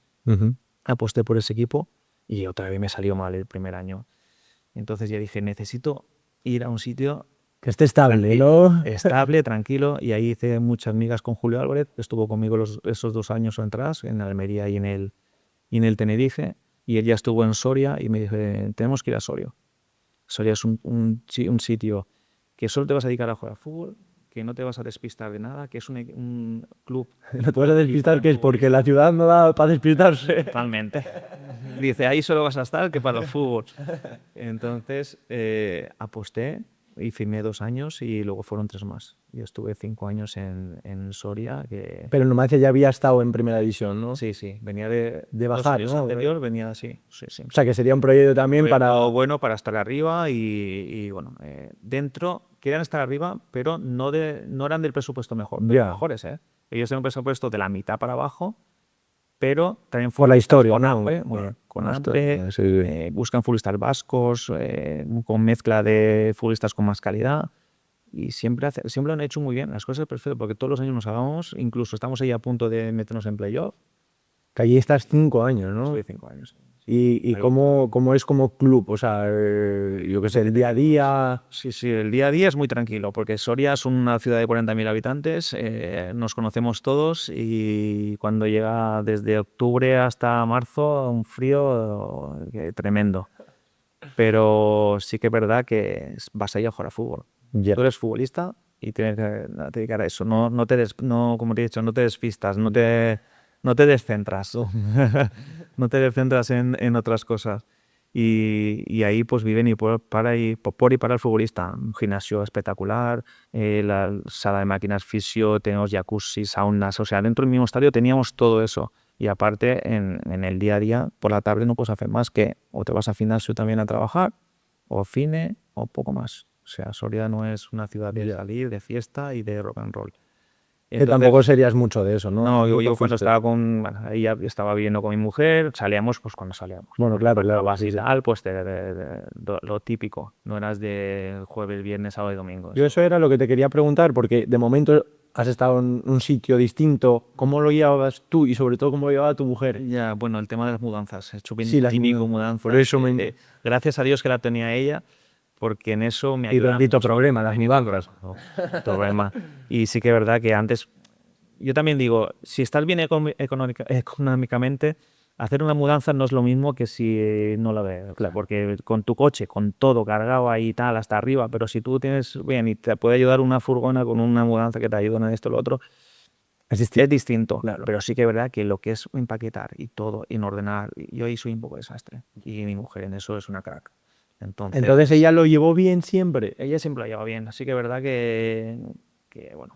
Aposté por ese equipo y otra vez me salió mal el primer año. Entonces ya dije, necesito ir a un sitio que esté estable, ¿no? Estable, tranquilo. Y ahí hice muchas migas con Julio Álvarez, que estuvo conmigo esos 2 años atrás, en Almería y en el Tenerife. Y él ya estuvo en Soria y me dije, tenemos que ir a Soria. Soria es un sitio que solo te vas a dedicar a jugar al fútbol, que no te vas a despistar de nada, que es un club... No te vas a despistar, que es porque la ciudad no da para despistarse. Totalmente. Dice, ahí solo vas a estar que para el fútbol. Entonces aposté y firmé 2 años y luego fueron 3 más. Yo estuve 5 años en Soria. Pero en Numancia ya había estado en primera división, ¿no? Sí, venía de bajar, ¿no? Anterior venía así. Sí. O sea, que sería un proyecto también para estar arriba y bueno, dentro querían estar arriba, pero no eran del presupuesto mejores, ¿eh? Ellos tenían un presupuesto de la mitad para abajo, pero también por la historia, con hambre, buscan futbolistas vascos, con mezcla de futbolistas con más calidad, y siempre lo han hecho muy bien, las cosas perfectas, porque todos los años nos hagamos, incluso estamos ahí a punto de meternos en playoff. Que allí estás 5 años, ¿no? Estoy 5 años. ¿Y cómo es como club? O sea, yo qué sé, el día a día... Sí, el día a día es muy tranquilo, porque Soria es una ciudad de 40.000 habitantes, nos conocemos todos, y cuando llega desde octubre hasta marzo, un frío tremendo. Pero sí que es verdad que vas a ir a jugar a fútbol. Tú eres futbolista y tienes que dedicar a eso. No, como te he dicho, no te despistas, no te descentras. No te descentras en otras cosas. Y ahí pues viven por y para el futbolista. Un gimnasio espectacular, la sala de máquinas fisio, tenemos jacuzzi, saunas. O sea, dentro del mismo estadio teníamos todo eso. Y aparte, en el día a día, por la tarde no puedes hacer más que o te vas al gimnasio también a trabajar, o cine, o poco más. O sea, Soria no es una ciudad de salir, de fiesta y de rock and roll. Entonces, tampoco serías mucho de eso, ¿no? No, yo cuando estaba ahí ya estaba viviendo con mi mujer, salíamos pues cuando salíamos. Bueno, claro. Pues lo típico. No eras de jueves, viernes, sábado y domingo. Yo eso era lo que te quería preguntar, porque de momento has estado en un sitio distinto. ¿Cómo lo llevabas tú y sobre todo cómo lo llevaba tu mujer? Ya, bueno, el tema de las mudanzas. He hecho bien las mudanzas. Por eso gracias a Dios que la tenía ella, porque en eso me Y ayuda. bendito problema, las milagros. No, problema. Y sí que es verdad que antes, yo también digo, si estás bien económicamente, hacer una mudanza no es lo mismo que si no la ves. Claro. Porque con tu coche, con todo cargado ahí y tal, hasta arriba, pero si tú tienes bien y te puede ayudar una furgona con una mudanza que te ayuda en esto o lo otro, es distinto. Claro. Pero sí que es verdad que lo que es empaquetar y todo, en ordenar, yo ahí soy un poco desastre. Y mi mujer en eso es una crack. Entonces ella lo llevó bien siempre. Ella siempre lo lleva bien. Así que es verdad que bueno,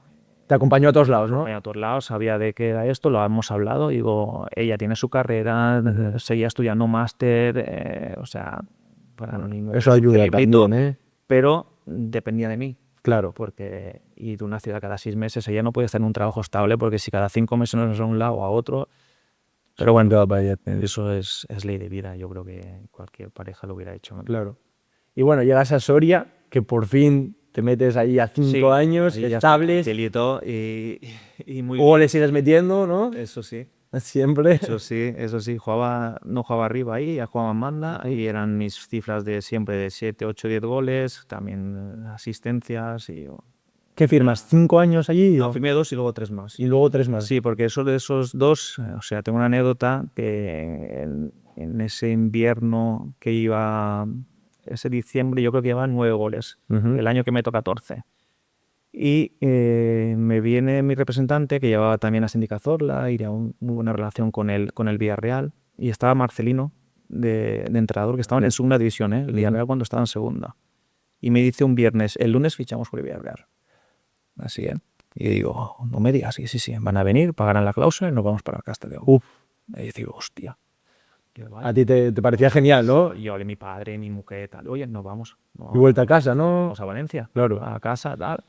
Te acompañó a todos lados, ¿no? a todos lados, sabía de qué era esto, lo hemos hablado. Digo, ella tiene su carrera, seguía estudiando máster, o sea, para no Eso ayuda también, ¿eh? pero dependía de mí. Claro. Porque ir de una ciudad cada 6 meses, ella no puede estar en un trabajo estable, porque si cada 5 meses nos a un lado o a otro. Pero bueno, eso es ley de vida. Yo creo que cualquier pareja lo hubiera hecho, ¿no? Claro. Y bueno, llegas a Soria, que por fin te metes ahí a 5 años, ahí ya estables. facilito y muy Luego le sigues metiendo, ¿no? Eso sí. Siempre. Eso sí, no jugaba arriba ahí, ya jugaba en banda y eran mis cifras de siempre de 7, 8, 10 goles, también asistencias y... ¿Qué firmas? ¿5 años allí? No, firmé 2 y luego 3 más. Y luego 3 más. Sí, porque eso de esos 2, o sea, tengo una anécdota que en ese invierno que iba, ese diciembre yo creo que lleva 9 goles, el año que meto 14. Y me viene mi representante, que llevaba también a Síndica Zorla, y tenía muy buena relación con el Villarreal, y estaba Marcelino, de entrenador, que estaban en segunda división, el Villarreal cuando estaba en segunda. Y me dice un viernes, el lunes fichamos por el Villarreal. Así, ¿eh? Y digo, no me digas, sí, van a venir, pagarán la cláusula y nos vamos para Castellón. Uf. Y digo, hostia. A ti te parecía genial, ¿no? Y yo, mi padre, mi mujer, tal, oye, nos vamos. Y vuelta a casa, ¿no? Vamos a Valencia. Claro. A casa, tal.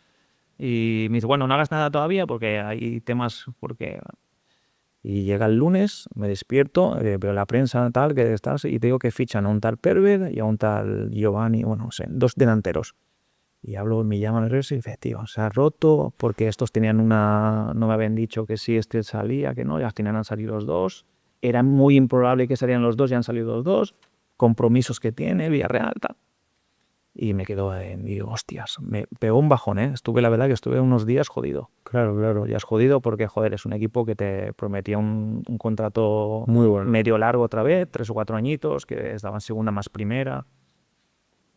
Y me dice, bueno, no hagas nada todavía porque hay temas, Y llega el lunes, me despierto, veo la prensa, tal, que estás, y te digo que fichan a un tal Perver y a un tal Giovanni, bueno, no sé, 2 delanteros. Y hablo, me llaman y dice, tío, se ha roto porque estos tenían no me habían dicho que sí, este salía, que no, ya tenían a salir los 2. Era muy improbable que salieran los 2, ya han salido los 2. Compromisos que tiene, Villarreal, tal. Y me quedo, digo, hostias, me pegó un bajón, ¿eh? La verdad que estuve unos días jodido. Claro. Ya es jodido porque, joder, es un equipo que te prometía un contrato muy bueno, medio largo otra vez, 3 o 4 añitos, que estaban segunda más primera.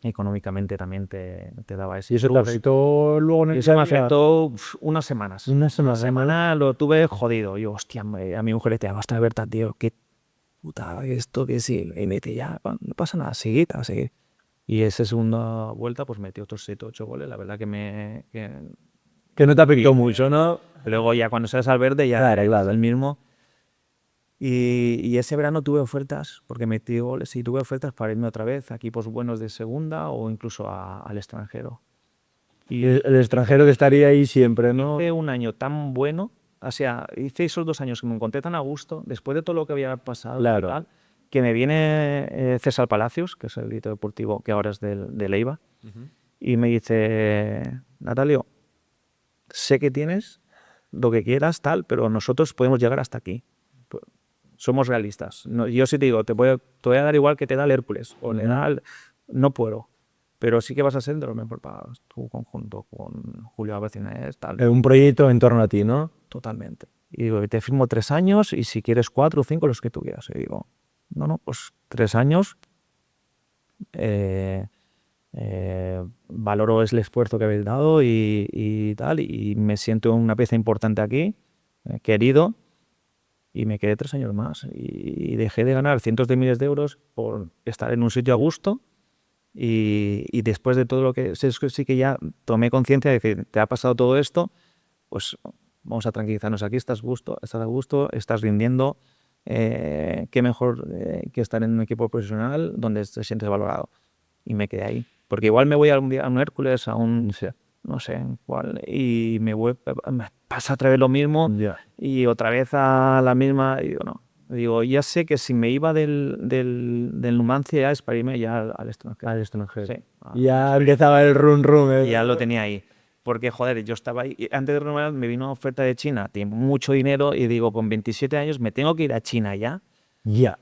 Económicamente también te daba ese. ¿Y eso te afectó luego en el Eso me afectó unas semanas. Una semana lo tuve jodido. Yo, hostia, a mi mujer le decía, basta, Berta, tío, qué puta esto, que sí. Y me decía, ya, no pasa nada, seguid. Y esa segunda vuelta, pues metí otros 7 o 8 goles. La verdad que no te afectó mucho, ¿no? Luego ya cuando sales al verde ya claro. el mismo. Y ese verano tuve ofertas, porque metí goles y tuve ofertas para irme otra vez a equipos buenos de segunda o incluso al extranjero. Y el extranjero que estaría ahí siempre, ¿no? Hice un año tan bueno, o sea, hice esos 2 años que me encontré tan a gusto, después de todo lo que había pasado, Claro. tal, que me viene César Palacios, que es el director deportivo que ahora es de Leiva, y me dice, Natalio, sé que tienes lo que quieras, tal, pero nosotros podemos llegar hasta aquí. Somos realistas. No, yo sí te digo, te voy a dar igual que te da el Hércules, o le da no puedo. Pero sí que vas a ser de los mejor pagados, tu conjunto con Julio Abacines, tal. Un proyecto en torno a ti, ¿no? Totalmente. Y digo, te firmo 3 años y si quieres 4 o 5, los que tú quieras. Y digo, no, pues 3 años. Valoro el esfuerzo que habéis dado y tal. Y me siento una pieza importante aquí, querido. Y me quedé 3 años más. Y dejé de ganar cientos de miles de euros por estar en un sitio a gusto. Y después de todo lo que sí que ya tomé conciencia de que te ha pasado todo esto, pues vamos a tranquilizarnos aquí, estás a gusto, estás rindiendo, qué mejor que estar en un equipo profesional donde te sientes valorado. Y me quedé ahí, porque igual me voy a un Hércules, a un, no sé cuál, y me pasa otra vez lo mismo, y otra vez a la misma, y digo, no. Digo, ya sé que si me iba del Numancia ya es para irme ya al extranjero. Sí. Ya empezaba el run. Ya lo tenía ahí. Porque, joder, yo estaba ahí. Antes de renovar me vino una oferta de China, tiene mucho dinero, y digo, con 27 años me tengo que ir a China ya. Ya.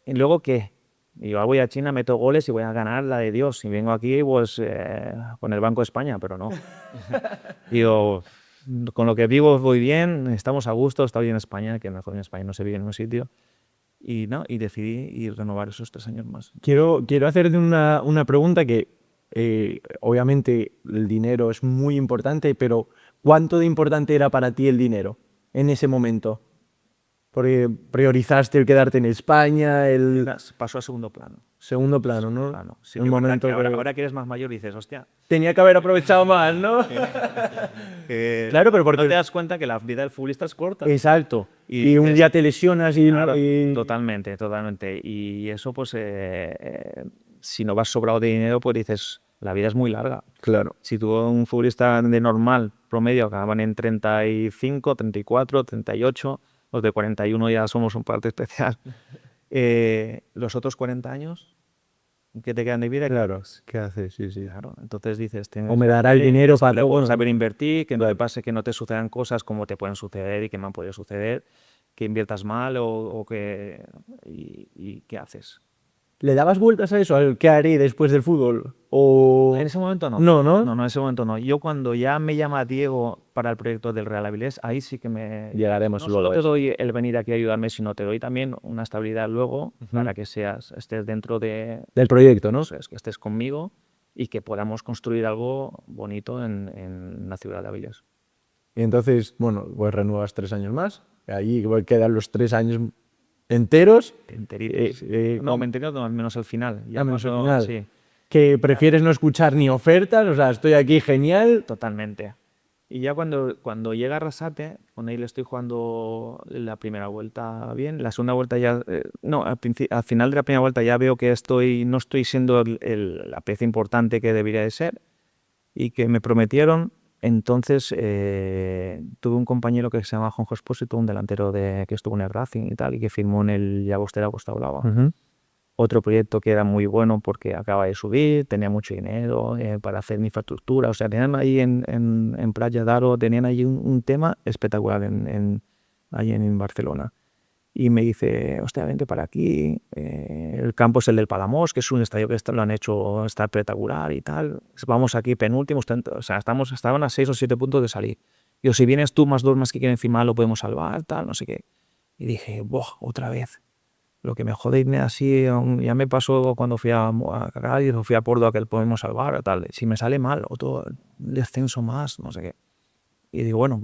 ¿Y luego qué? Y yo voy a China, meto goles y voy a ganar la de Dios. Y vengo aquí, pues, con el Banco de España, pero no. Digo, con lo que vivo voy bien, estamos a gusto, estoy en España, que mejor en España no se vive en un sitio. Y, no, y decidí ir renovar esos 3 años más. Quiero hacerte una pregunta que obviamente el dinero es muy importante, pero ¿cuánto de importante era para ti el dinero en ese momento? Porque priorizaste el quedarte en España, el Pasó a segundo plano. segundo plano, ¿no? Plano. Sí, Un que momento ahora, que- ahora que eres más mayor dices, hostia. Tenía que haber aprovechado más, ¿no? Claro, pero porque no te das cuenta que la vida del futbolista es corta. Exacto. Y Y un dices, día te lesionas y, Claro, y- totalmente, totalmente. Y eso, pues, si no vas sobrado de dinero, pues dices, la vida es muy larga. Claro. Si tú, un futbolista de normal, promedio, acaban en 35, 34, 38, los de 41 ya somos un parte especial. Los otros 40 años, ¿qué te quedan de vida? Claro, ¿qué haces? Sí, sí. Claro, entonces dices, O me dará el dinero para luego saber invertir, que no te pase que no te sucedan cosas como te pueden suceder y que me han podido suceder, que inviertas mal o que... ¿Y qué haces? ¿Le dabas vueltas a eso, al qué haré después del fútbol? O... En ese momento no. No, ¿no? No, en ese momento no. Yo cuando ya me llama Diego para el proyecto del Real Avilés, ahí sí que me... Llegaremos no luego. solo te doy el venir aquí a ayudarme, sino te doy también una estabilidad luego para que estés dentro de... Del proyecto, ¿no? Eso es, que estés conmigo y que podamos construir algo bonito en la ciudad de Avilés. Y entonces, bueno, pues renuevas 3 años más. Ahí quedan los 3 años enteros. Enteritos. No, enteritos no, al menos al final. Ya menos al cuando- final. Sí, Que prefieres no escuchar ni ofertas, o sea, estoy aquí genial. totalmente. Y ya cuando llega Arrasate, con él estoy jugando la primera vuelta bien, la segunda vuelta ya... no, al final de la primera vuelta ya veo que no estoy siendo la pieza importante que debería de ser y que me prometieron. Entonces tuve un compañero que se llama Juanjo Espósito, un delantero que estuvo en el Racing y tal, y que firmó en el Llagostera Costa Brava. Otro proyecto que era muy bueno porque acaba de subir, tenía mucho dinero para hacer infraestructura, o sea, tenían ahí en Playa Daro, tenían ahí un tema espectacular ahí en Barcelona. Y me dice, hostia, vente para aquí, el campo es el del Palamós, que es un estadio que lo han hecho, está espectacular y tal, vamos aquí penúltimos, o sea, estaban a 6 o 7 puntos de salir. Yo, si vienes tú más 2 más que quieren firmar, lo podemos salvar, tal, no sé qué. Y dije, ¡buah! Otra vez. Lo que me jode irme así, ya me pasó cuando fui a Cádiz o fui a Córdoba que lo podemos salvar, tal. Si me sale mal, otro descenso más, no sé qué. Y digo, bueno,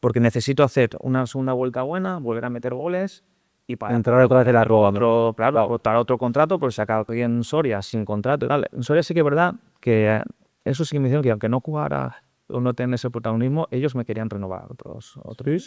porque necesito hacer una segunda vuelta buena, volver a meter goles y para Entrar otra vez en la rueda. optar a otro contrato, porque se acaba aquí en Soria sin contrato y tal. En Soria sí que es verdad que eso sí que me dijeron que aunque no jugara o no tenga ese protagonismo, ellos me querían renovar otros.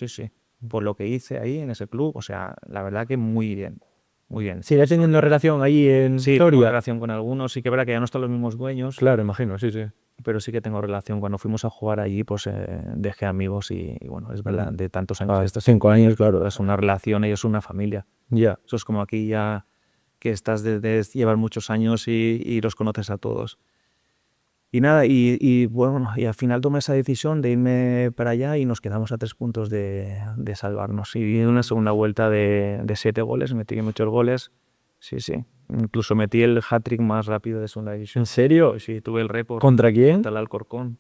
Sí. Por lo que hice ahí en ese club, o sea, la verdad que muy bien, muy bien. ¿Sigues teniendo relación ahí en Sí, tengo Soria? relación con algunos, sí que es verdad que ya no están los mismos dueños, Claro, imagino, sí, sí. pero sí que tengo relación. Cuando fuimos a jugar allí, pues dejé amigos y bueno, es verdad, de tantos años. Estos 5 años, claro. Es una relación, ellos son una familia. Ya. Eso es como aquí ya que estás llevar muchos años y los conoces a todos. Y nada, bueno, y al final tomé esa decisión de irme para allá y nos quedamos a 3 puntos de salvarnos. Y en una segunda vuelta de 7 goles, metí muchos goles. Sí. Incluso metí el hat-trick más rápido de segunda división. ¿En serio? Sí, tuve el récord ¿Contra quién? contra el Alcorcón.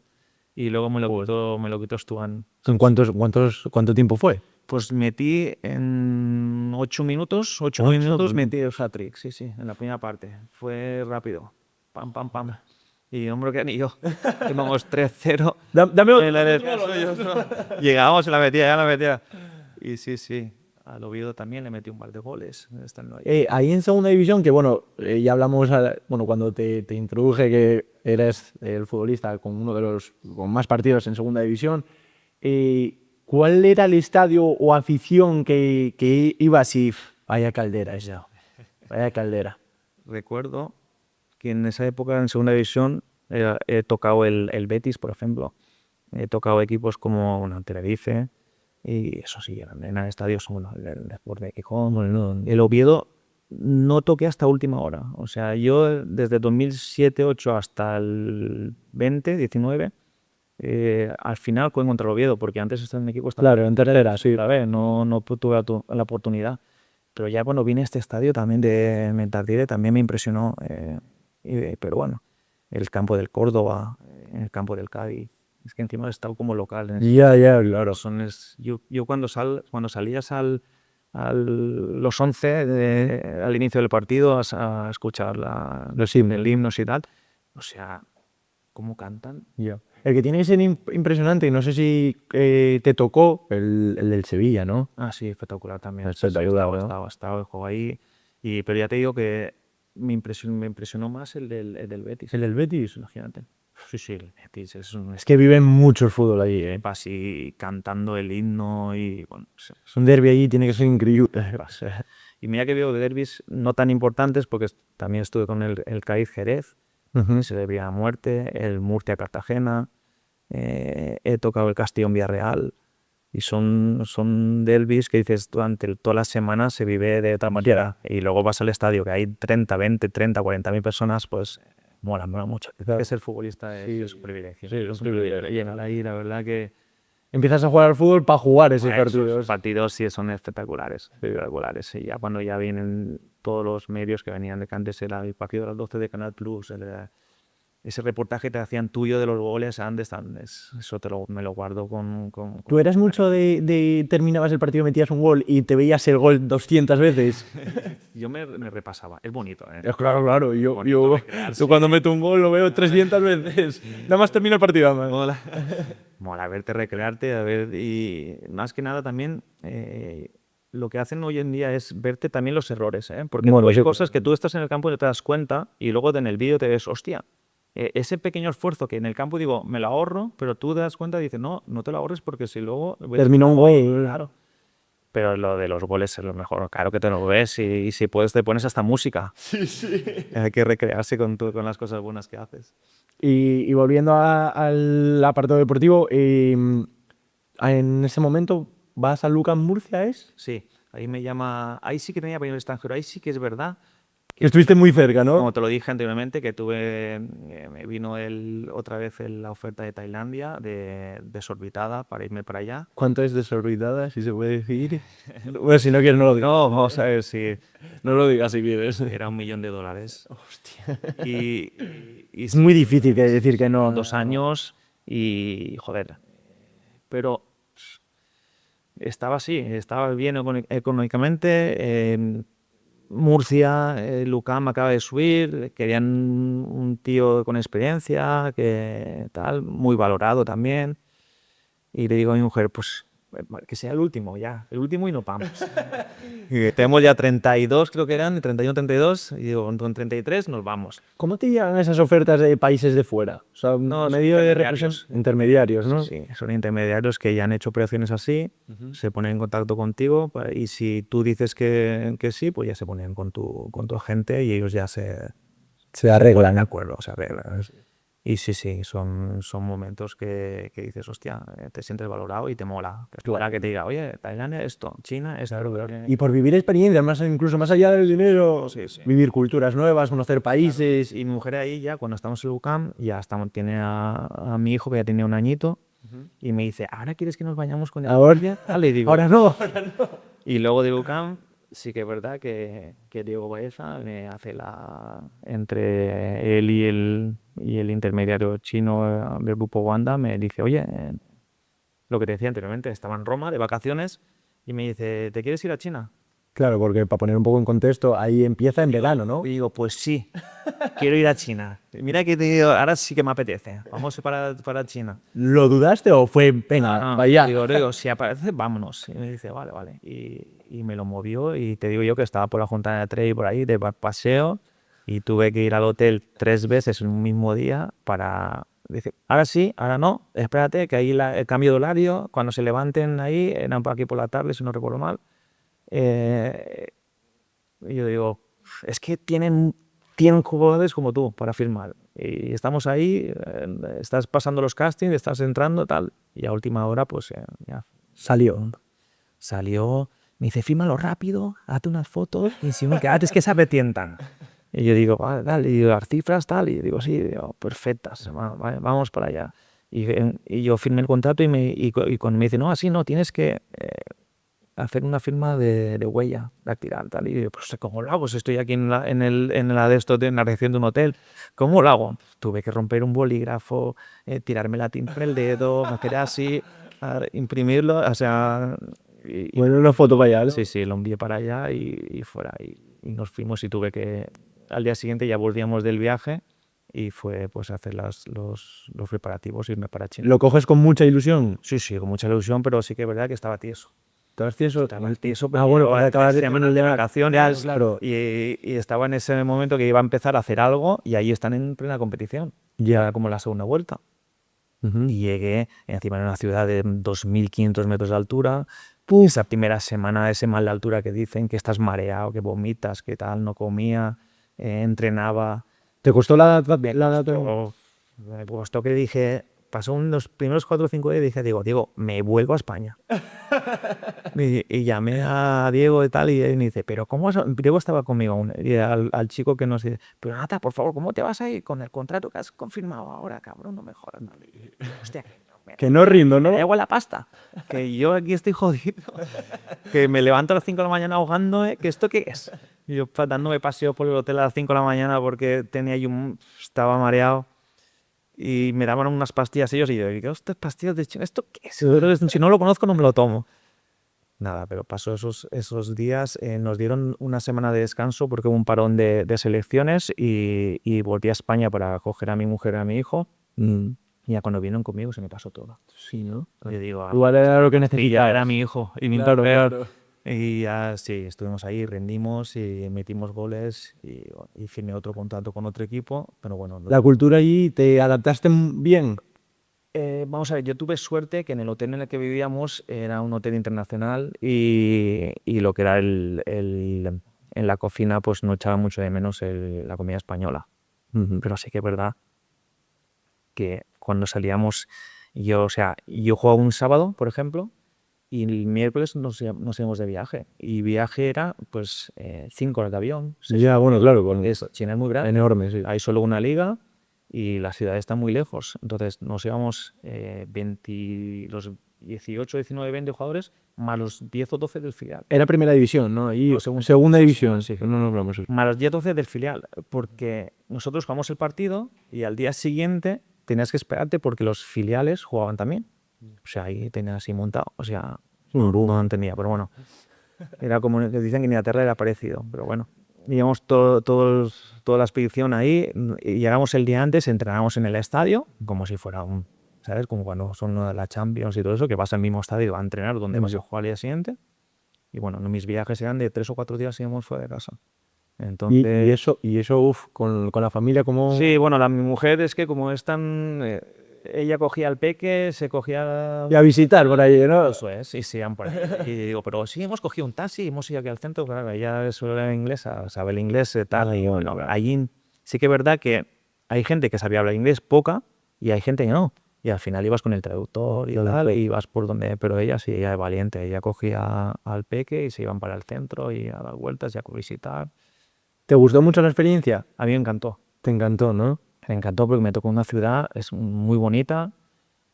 Y luego me lo quitó Stuan. ¿En cuánto tiempo fue? Pues metí en 8 minutos, 8 minutos metí el hat-trick, sí, en la primera parte. Fue rápido. Pam. Y hombre, que ni yo. Íbamos 3-0. Dame otro. Llegábamos y la metía. Y sí, al Oviedo también le metí un par de goles. Estando ahí. Ahí en segunda división, que bueno, ya hablamos, cuando te introduje que eres el futbolista con uno de los con más partidos en segunda división, ¿cuál era el estadio o afición que ibas y vaya caldera esa? Vaya caldera. Recuerdo que en esa época en segunda división he tocado el Betis, por ejemplo. He tocado equipos como Tenerife, y eso sí, eran estadios, bueno, el Sport de Gijón, el Oviedo no toqué hasta última hora. O sea, yo desde 2007-2008 hasta el 2019, al final jugué contra el Oviedo, porque antes estaba en equipo... Claro, en tercera, sí. No tuve la oportunidad. Pero ya cuando vine a este estadio también de Metartire también me impresionó. Pero bueno, el campo del Córdoba, el campo del Cádiz. Es que encima he estado como local. Ya, claro. Yo cuando salías los 11 al inicio del partido a escuchar Los himnos. el himnos y tal, o sea, ¿cómo cantan? Ya. El que tiene que ser impresionante, y no sé si te tocó, el del Sevilla, ¿no? Ah, sí, espectacular también. Eso te ha ayudado, ¿no? Estaba el juego ahí. Pero ya te digo que me impresionó más el del Betis. ¿El del Betis? Imagínate. Sí, el Betis Es que viven mucho el fútbol allí, ¿eh? así cantando el himno y bueno. Es un derbi allí, tiene que ser increíble. Y mira que veo derbis no tan importantes porque también estuve con el Cádiz Jerez, se debía a muerte, el Murcia Cartagena, he tocado el Castellón Villarreal y son derbis que dices durante toda la semana se vive de otra manera y luego vas al estadio que hay 30, 20, 30, 40.000 personas, pues mola mucho. Que ser futbolista es un privilegio. Sí, es un privilegio. Llegar ahí, la verdad que... Empiezas a jugar al fútbol para jugar ese partido. Los partidos sí son espectaculares. Y ya cuando ya vienen todos los medios que venían de que antes era el partido de las 12 de Canal Plus, ese reportaje te hacían tuyo de los goles antes, eso me lo guardo con... ¿Tú eras mucho de terminabas el partido, metías un gol y te veías el gol 200 veces? Yo me repasaba, es bonito, ¿eh? Claro, yo cuando meto un gol lo veo 300 veces. Nada más termina el partido. Mola verte recrearte, y más que nada también lo que hacen hoy en día es verte también los errores, ¿eh? Porque hay cosas que tú estás en el campo y no te das cuenta y luego en el vídeo te ves, hostia, ese pequeño esfuerzo que en el campo digo, me lo ahorro, pero tú te das cuenta y dices, no te lo ahorres porque si luego... Terminó un gol. Claro. Pero lo de los goles es lo mejor. Claro que te lo ves y si puedes te pones hasta música. Sí. Hay que recrearse con las cosas buenas que haces. Y volviendo al apartado deportivo, en ese momento vas a Lucas Murcia, ¿es? Sí, ahí sí que tenía para ir al extranjero, ahí sí que es verdad. Estuviste muy cerca, ¿no? Como te lo dije anteriormente, que me vino otra vez la oferta de Tailandia, de desorbitada, para irme para allá. ¿Cuánto es desorbitada, si se puede decir? Bueno, si no quieres no lo digas. No, vamos a ver si... No lo digas si quieres. Era $1 millón. Hostia. Y es muy difícil decir que no. 2 años y, joder, pero estaba bien económicamente. Murcia, Lucam acaba de subir, querían un tío con experiencia, que tal, muy valorado también. Y le digo a mi mujer, pues que sea el último y nos vamos. Y tenemos ya 32, creo que eran, 31, 32, y digo, con 33 nos vamos. ¿Cómo te llegan esas ofertas de países de fuera? O sea, medio de represión. Intermediarios, ¿no? Sí, son intermediarios que ya han hecho operaciones así, se ponen en contacto contigo y si tú dices que sí, pues ya se ponen con tu agente y ellos ya se arreglan, de acuerdo, se arreglan. Y sí, son momentos que dices, hostia, te sientes valorado y te mola. Que te diga, oye, Tailandia esto, China esto. Y por vivir experiencias, incluso más allá del dinero, sí. Vivir culturas nuevas, conocer países. Claro. Y mi mujer ahí ya, cuando estamos en UCAM, tiene a mi hijo que ya tenía un añito y me dice, ¿ahora quieres que nos vayamos con el ¿Ahora? Le digo, ahora no. Y luego de UCAM sí que es verdad que Diego Baeza me hace entre él y el intermediario chino del grupo Wanda, me dice, oye, lo que te decía anteriormente, estaba en Roma de vacaciones y me dice, ¿te quieres ir a China? Claro, porque para poner un poco en contexto, ahí empieza en verano, ¿no? Y digo, pues sí, quiero ir a China. Mira que te digo, ahora sí que me apetece, vamos para China. ¿Lo dudaste o fue, venga, vaya? Digo, si aparece, vámonos. Y me dice, vale. Y me lo movió y te digo yo que estaba por la Junta de Trey por ahí de paseo y tuve que ir al hotel 3 veces en un mismo día para decir, ahora sí, ahora no, espérate, que ahí el cambio de horario, cuando se levanten ahí, eran aquí por la tarde, si no recuerdo mal. Y yo digo, es que tienen jugadores como tú para firmar. Y estamos ahí, estás pasando los castings, estás entrando, tal, y a última hora, pues ya salió. Me dice, fírmalo rápido, hazte unas fotos, y si no, que es que se arrepientan. Y yo digo, vale, tal, y las cifras, tal, y digo, sí, perfectas, vale, vamos para allá. Y yo firmé el contrato y cuando me dice, no, así no, tienes que hacer una firma de huella dactilar, tal. Y yo, pues, ¿cómo lo hago? Pues estoy aquí en la de esto, en la recepción de un hotel. ¿Cómo lo hago? Tuve que romper un bolígrafo, tirarme la tinta en el dedo, hacer así, imprimirlo, o sea... Bueno, una foto para allá, ¿no? Sí, sí, lo envié para allá y fuera. Y nos fuimos y tuve que... Al día siguiente ya volvíamos del viaje y fue pues hacer los preparativos, irme para China. ¿Lo coges con mucha ilusión? Sí, sí, con mucha ilusión, pero sí que es verdad que estaba tieso. ¿Estabas tieso? Estaba tieso, bueno, acabas de semanas de vacaciones, claro. y estaba en ese momento que iba a empezar a hacer algo y ahí están en plena competición. Ya como la segunda vuelta. Y llegué, encima en una ciudad de 2.500 metros de altura. Esa primera semana, ese mal de altura que dicen, que estás mareado, que vomitas, que tal, no comía, entrenaba. ¿Te costó la adaptación? Me costó que dije, pasó los primeros 4 o 5 días y dije, Diego, me vuelvo a España. y llamé a Diego y tal, y él me dice, pero ¿cómo vas a...? Diego estaba conmigo aún, y al chico que nos dice, pero Nata, por favor, ¿cómo te vas a ir con el contrato que has confirmado ahora, cabrón? No me jodas. Hostia, que no rindo, ¿no? Me da igual la pasta, que yo aquí estoy jodido, que me levanto a las 5 de la mañana ahogándome, que ¿esto qué es? Y yo dándome paseo por el hotel a las 5 de la mañana porque tenía estaba mareado. Y me daban unas pastillas ellos y yo digo, estas pastillas de China, ¿esto qué es? Si no lo conozco no me lo tomo. Nada, pero pasó esos días, nos dieron una semana de descanso porque hubo un parón de selecciones y volví a España para coger a mi mujer y a mi hijo. Y ya cuando vinieron conmigo se me pasó todo. Sí, ¿no? Yo digo, Igual era lo que necesitaba. Y ya era mi hijo y mi Claro, mujer. claro. Y ya sí, estuvimos ahí, rendimos y metimos goles y firmé otro contrato con otro equipo, pero bueno. ¿La cultura allí te adaptaste bien? Vamos a ver, yo tuve suerte que en el hotel en el que vivíamos era un hotel internacional y lo que era en la cocina pues no echaba mucho de menos la comida española. Pero sí que es verdad que cuando salíamos, yo jugaba un sábado, por ejemplo, y el miércoles nos íbamos de viaje. Y viaje era, pues, 5 horas de avión. Ya, bueno, claro. China es muy grande. Enorme, sí. Hay solo una liga y la ciudad está muy lejos. Entonces nos íbamos los 18, 19, 20 jugadores más los 10 o 12 del filial. Era primera división, ¿no? Y segunda división, sí. No, vamos. Más los 10 o 12 del filial. Porque nosotros jugamos el partido y al día siguiente tenías que esperarte porque los filiales jugaban también. O sea, ahí tenías así montado. O sea, no entendía, pero bueno. Era como que dicen que en Inglaterra era parecido, pero bueno. Íbamos toda la expedición ahí y llegamos el día antes, entrenamos en el estadio, como si fuera ¿sabes? Como cuando son la Champions y todo eso, que vas al mismo estadio a entrenar donde vas a jugar al día siguiente. Y bueno, mis viajes eran de 3 o 4 días íbamos fuera de casa. Entonces, y eso con la familia, ¿cómo...? Sí, bueno, mi mujer es que como es tan... ella cogía el peque, se cogía... Y a visitar por ahí, ¿no? Eso es, y se iban por ahí. Y digo, pero sí, hemos cogido un taxi, hemos ido aquí al centro, claro, ella es inglesa, sabe el inglés, tal. Y bueno, allí sí que es verdad que hay gente que sabía hablar inglés, poca, y hay gente que no. Y al final ibas con el traductor y tal, y ibas por donde... Pero ella sí, ella es valiente, ella cogía al peque y se iban para el centro y a dar vueltas y a visitar. ¿Te gustó mucho la experiencia? A mí me encantó. Te encantó, ¿no? Me encantó porque me tocó una ciudad, es muy bonita,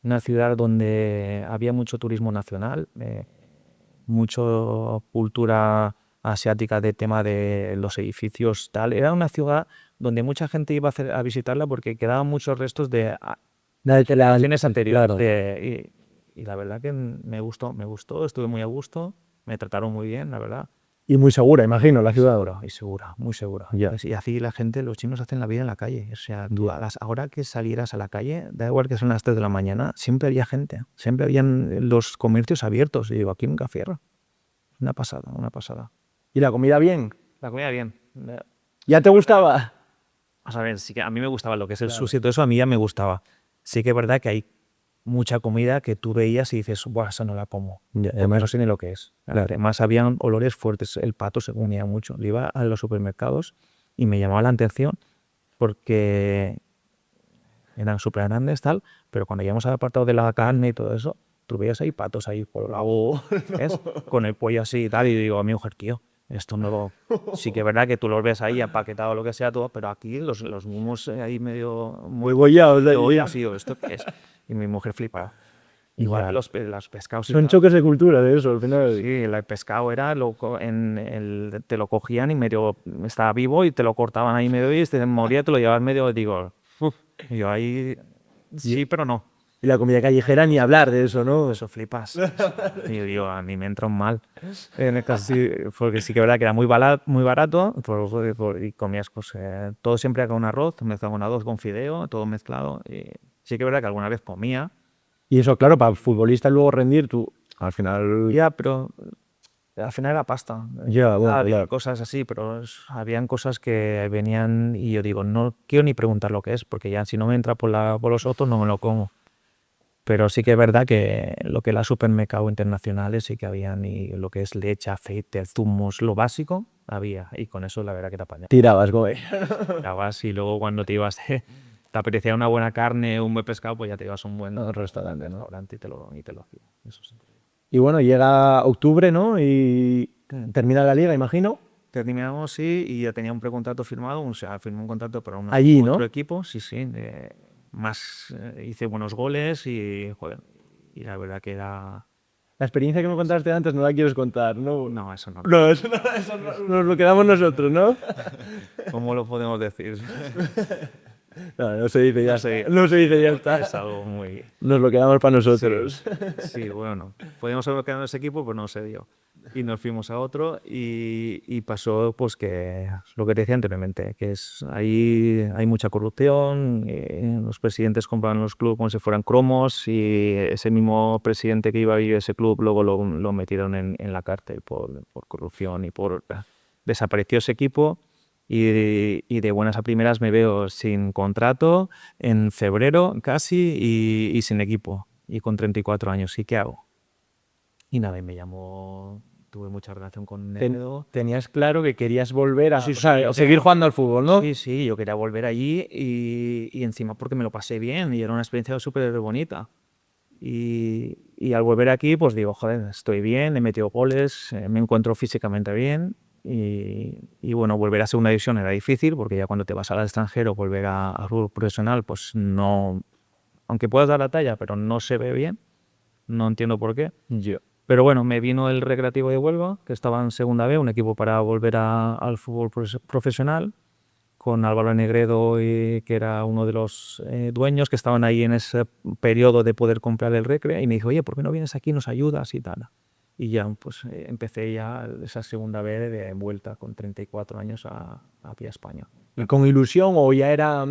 una ciudad donde había mucho turismo nacional, mucha cultura asiática de tema de los edificios, tal. Era una ciudad donde mucha gente iba a visitarla porque quedaban muchos restos de generaciones anteriores. Claro. Y la verdad que me gustó, estuve muy a gusto, me trataron muy bien, la verdad. Y muy segura, imagino, la ciudad. Segura, muy segura. Ya. Y así la gente, los chinos hacen la vida en la calle. O sea, ahora que salieras a la calle, da igual que son las 3 de la mañana, siempre había gente. Siempre habían los comercios abiertos. Y digo, aquí nunca cierra. Una pasada, una pasada. ¿Y la comida bien? La comida bien. ¿Ya te gustaba? A ver, sí que a mí me gustaba lo que es el sushi y todo eso, a mí ya me gustaba. Sí que es verdad que hay mucha comida que tú veías y dices, buah, esa no la como. Además no sé ni lo que es. Claro. Además habían olores fuertes. El pato se unía mucho. Yo iba a los supermercados y me llamaba la atención porque eran súper grandes, tal, pero cuando íbamos al apartado de la carne y todo eso, tú veías ahí patos ahí por el lado, ¿ves? Con el pollo así y tal, y digo a mi mujer, tío, esto no... Sí que es verdad que tú los ves ahí empaquetado o lo que sea todo, pero aquí los mismos ahí medio... Muy bollados. Oye, sí, ¿esto qué es? Y mi mujer flipa. Igual Ya. los pescados. y Son tal. choques de cultura de eso, al final. Sí, el pescado era, te lo cogían y medio estaba vivo y te lo cortaban ahí medio y te moría, te lo llevaban medio, digo, "Uf". Y yo ahí, sí, pero no. Y la comida callejera ni hablar de eso, ¿no? Eso flipas. Y yo digo, a mí me entra un mal. En el caso, sí, porque sí que es verdad que era muy barato y comías pues, todo siempre con un arroz, mezclado con arroz, con fideo, todo mezclado. Y sí que es verdad que alguna vez comía. Y eso, claro, para futbolista luego rendir, tú al final... Ya, pero al final era pasta. Ya, bueno, Había claro. cosas así, pero habían cosas que venían y yo digo, no quiero ni preguntar lo que es, porque ya si no me entra por los otros no me lo como. Pero sí que es verdad que lo que es la supermercado internacionales sí que habían, y lo que es leche, aceite, zumos, lo básico, había. Y con eso la verdad que te apañabas. Tirabas, güey. Y luego cuando te ibas, te apetecía una buena carne, un buen pescado, pues ya te ibas a un buen Restaurante, ¿no? restaurante y te lo hacía. Eso sí. Y bueno, llega octubre, ¿no? Y termina la liga, imagino. Terminamos, sí, y ya tenía un precontrato firmado, o sea, firmé un contrato para Allí, otro ¿no? equipo, sí, hice buenos goles y, joder, y la verdad que era... La experiencia que me contaste antes no la quieres contar, ¿no? No, eso no. No, eso nos lo quedamos nosotros, ¿no? ¿Cómo lo podemos decir? No se dice ya. No sé. No se dice ya está. Es algo muy... Nos lo quedamos para nosotros. Sí, bueno, podíamos haber quedado en ese equipo, pero no se dio. Y nos fuimos a otro y pasó pues que lo que te decía anteriormente, que es ahí hay mucha corrupción, los presidentes compraban los clubes como si fueran cromos y ese mismo presidente que iba a ir a ese club luego lo metieron en la cárcel por corrupción y desapareció ese equipo y de buenas a primeras me veo sin contrato en febrero casi y sin equipo y con 34 años. ¿Y qué hago? Y nada, y me llamó, tuve mucha relación con Nedo. Tenías claro que querías volver a Sí, o sea, yo seguir jugando al fútbol, ¿no? Sí, yo quería volver allí y encima porque me lo pasé bien y era una experiencia súper bonita. Y al volver aquí, pues digo, joder, estoy bien, he metido goles, me encuentro físicamente bien y bueno, volver a segunda división era difícil porque ya cuando te vas al extranjero, volver a fútbol profesional, pues no, aunque puedas dar la talla, pero no se ve bien, no entiendo por qué. Yo. Pero bueno, me vino el Recreativo de Huelva, que estaba en segunda B, un equipo para volver al fútbol profesional, con Álvaro Negredo, que era uno de los dueños que estaban ahí en ese periodo de poder comprar el Recre, y me dijo, oye, ¿por qué no vienes aquí, nos ayudas y tal? Y ya pues empecé ya esa segunda B de vuelta con 34 años a pie a España. ¿Y con ilusión o ya era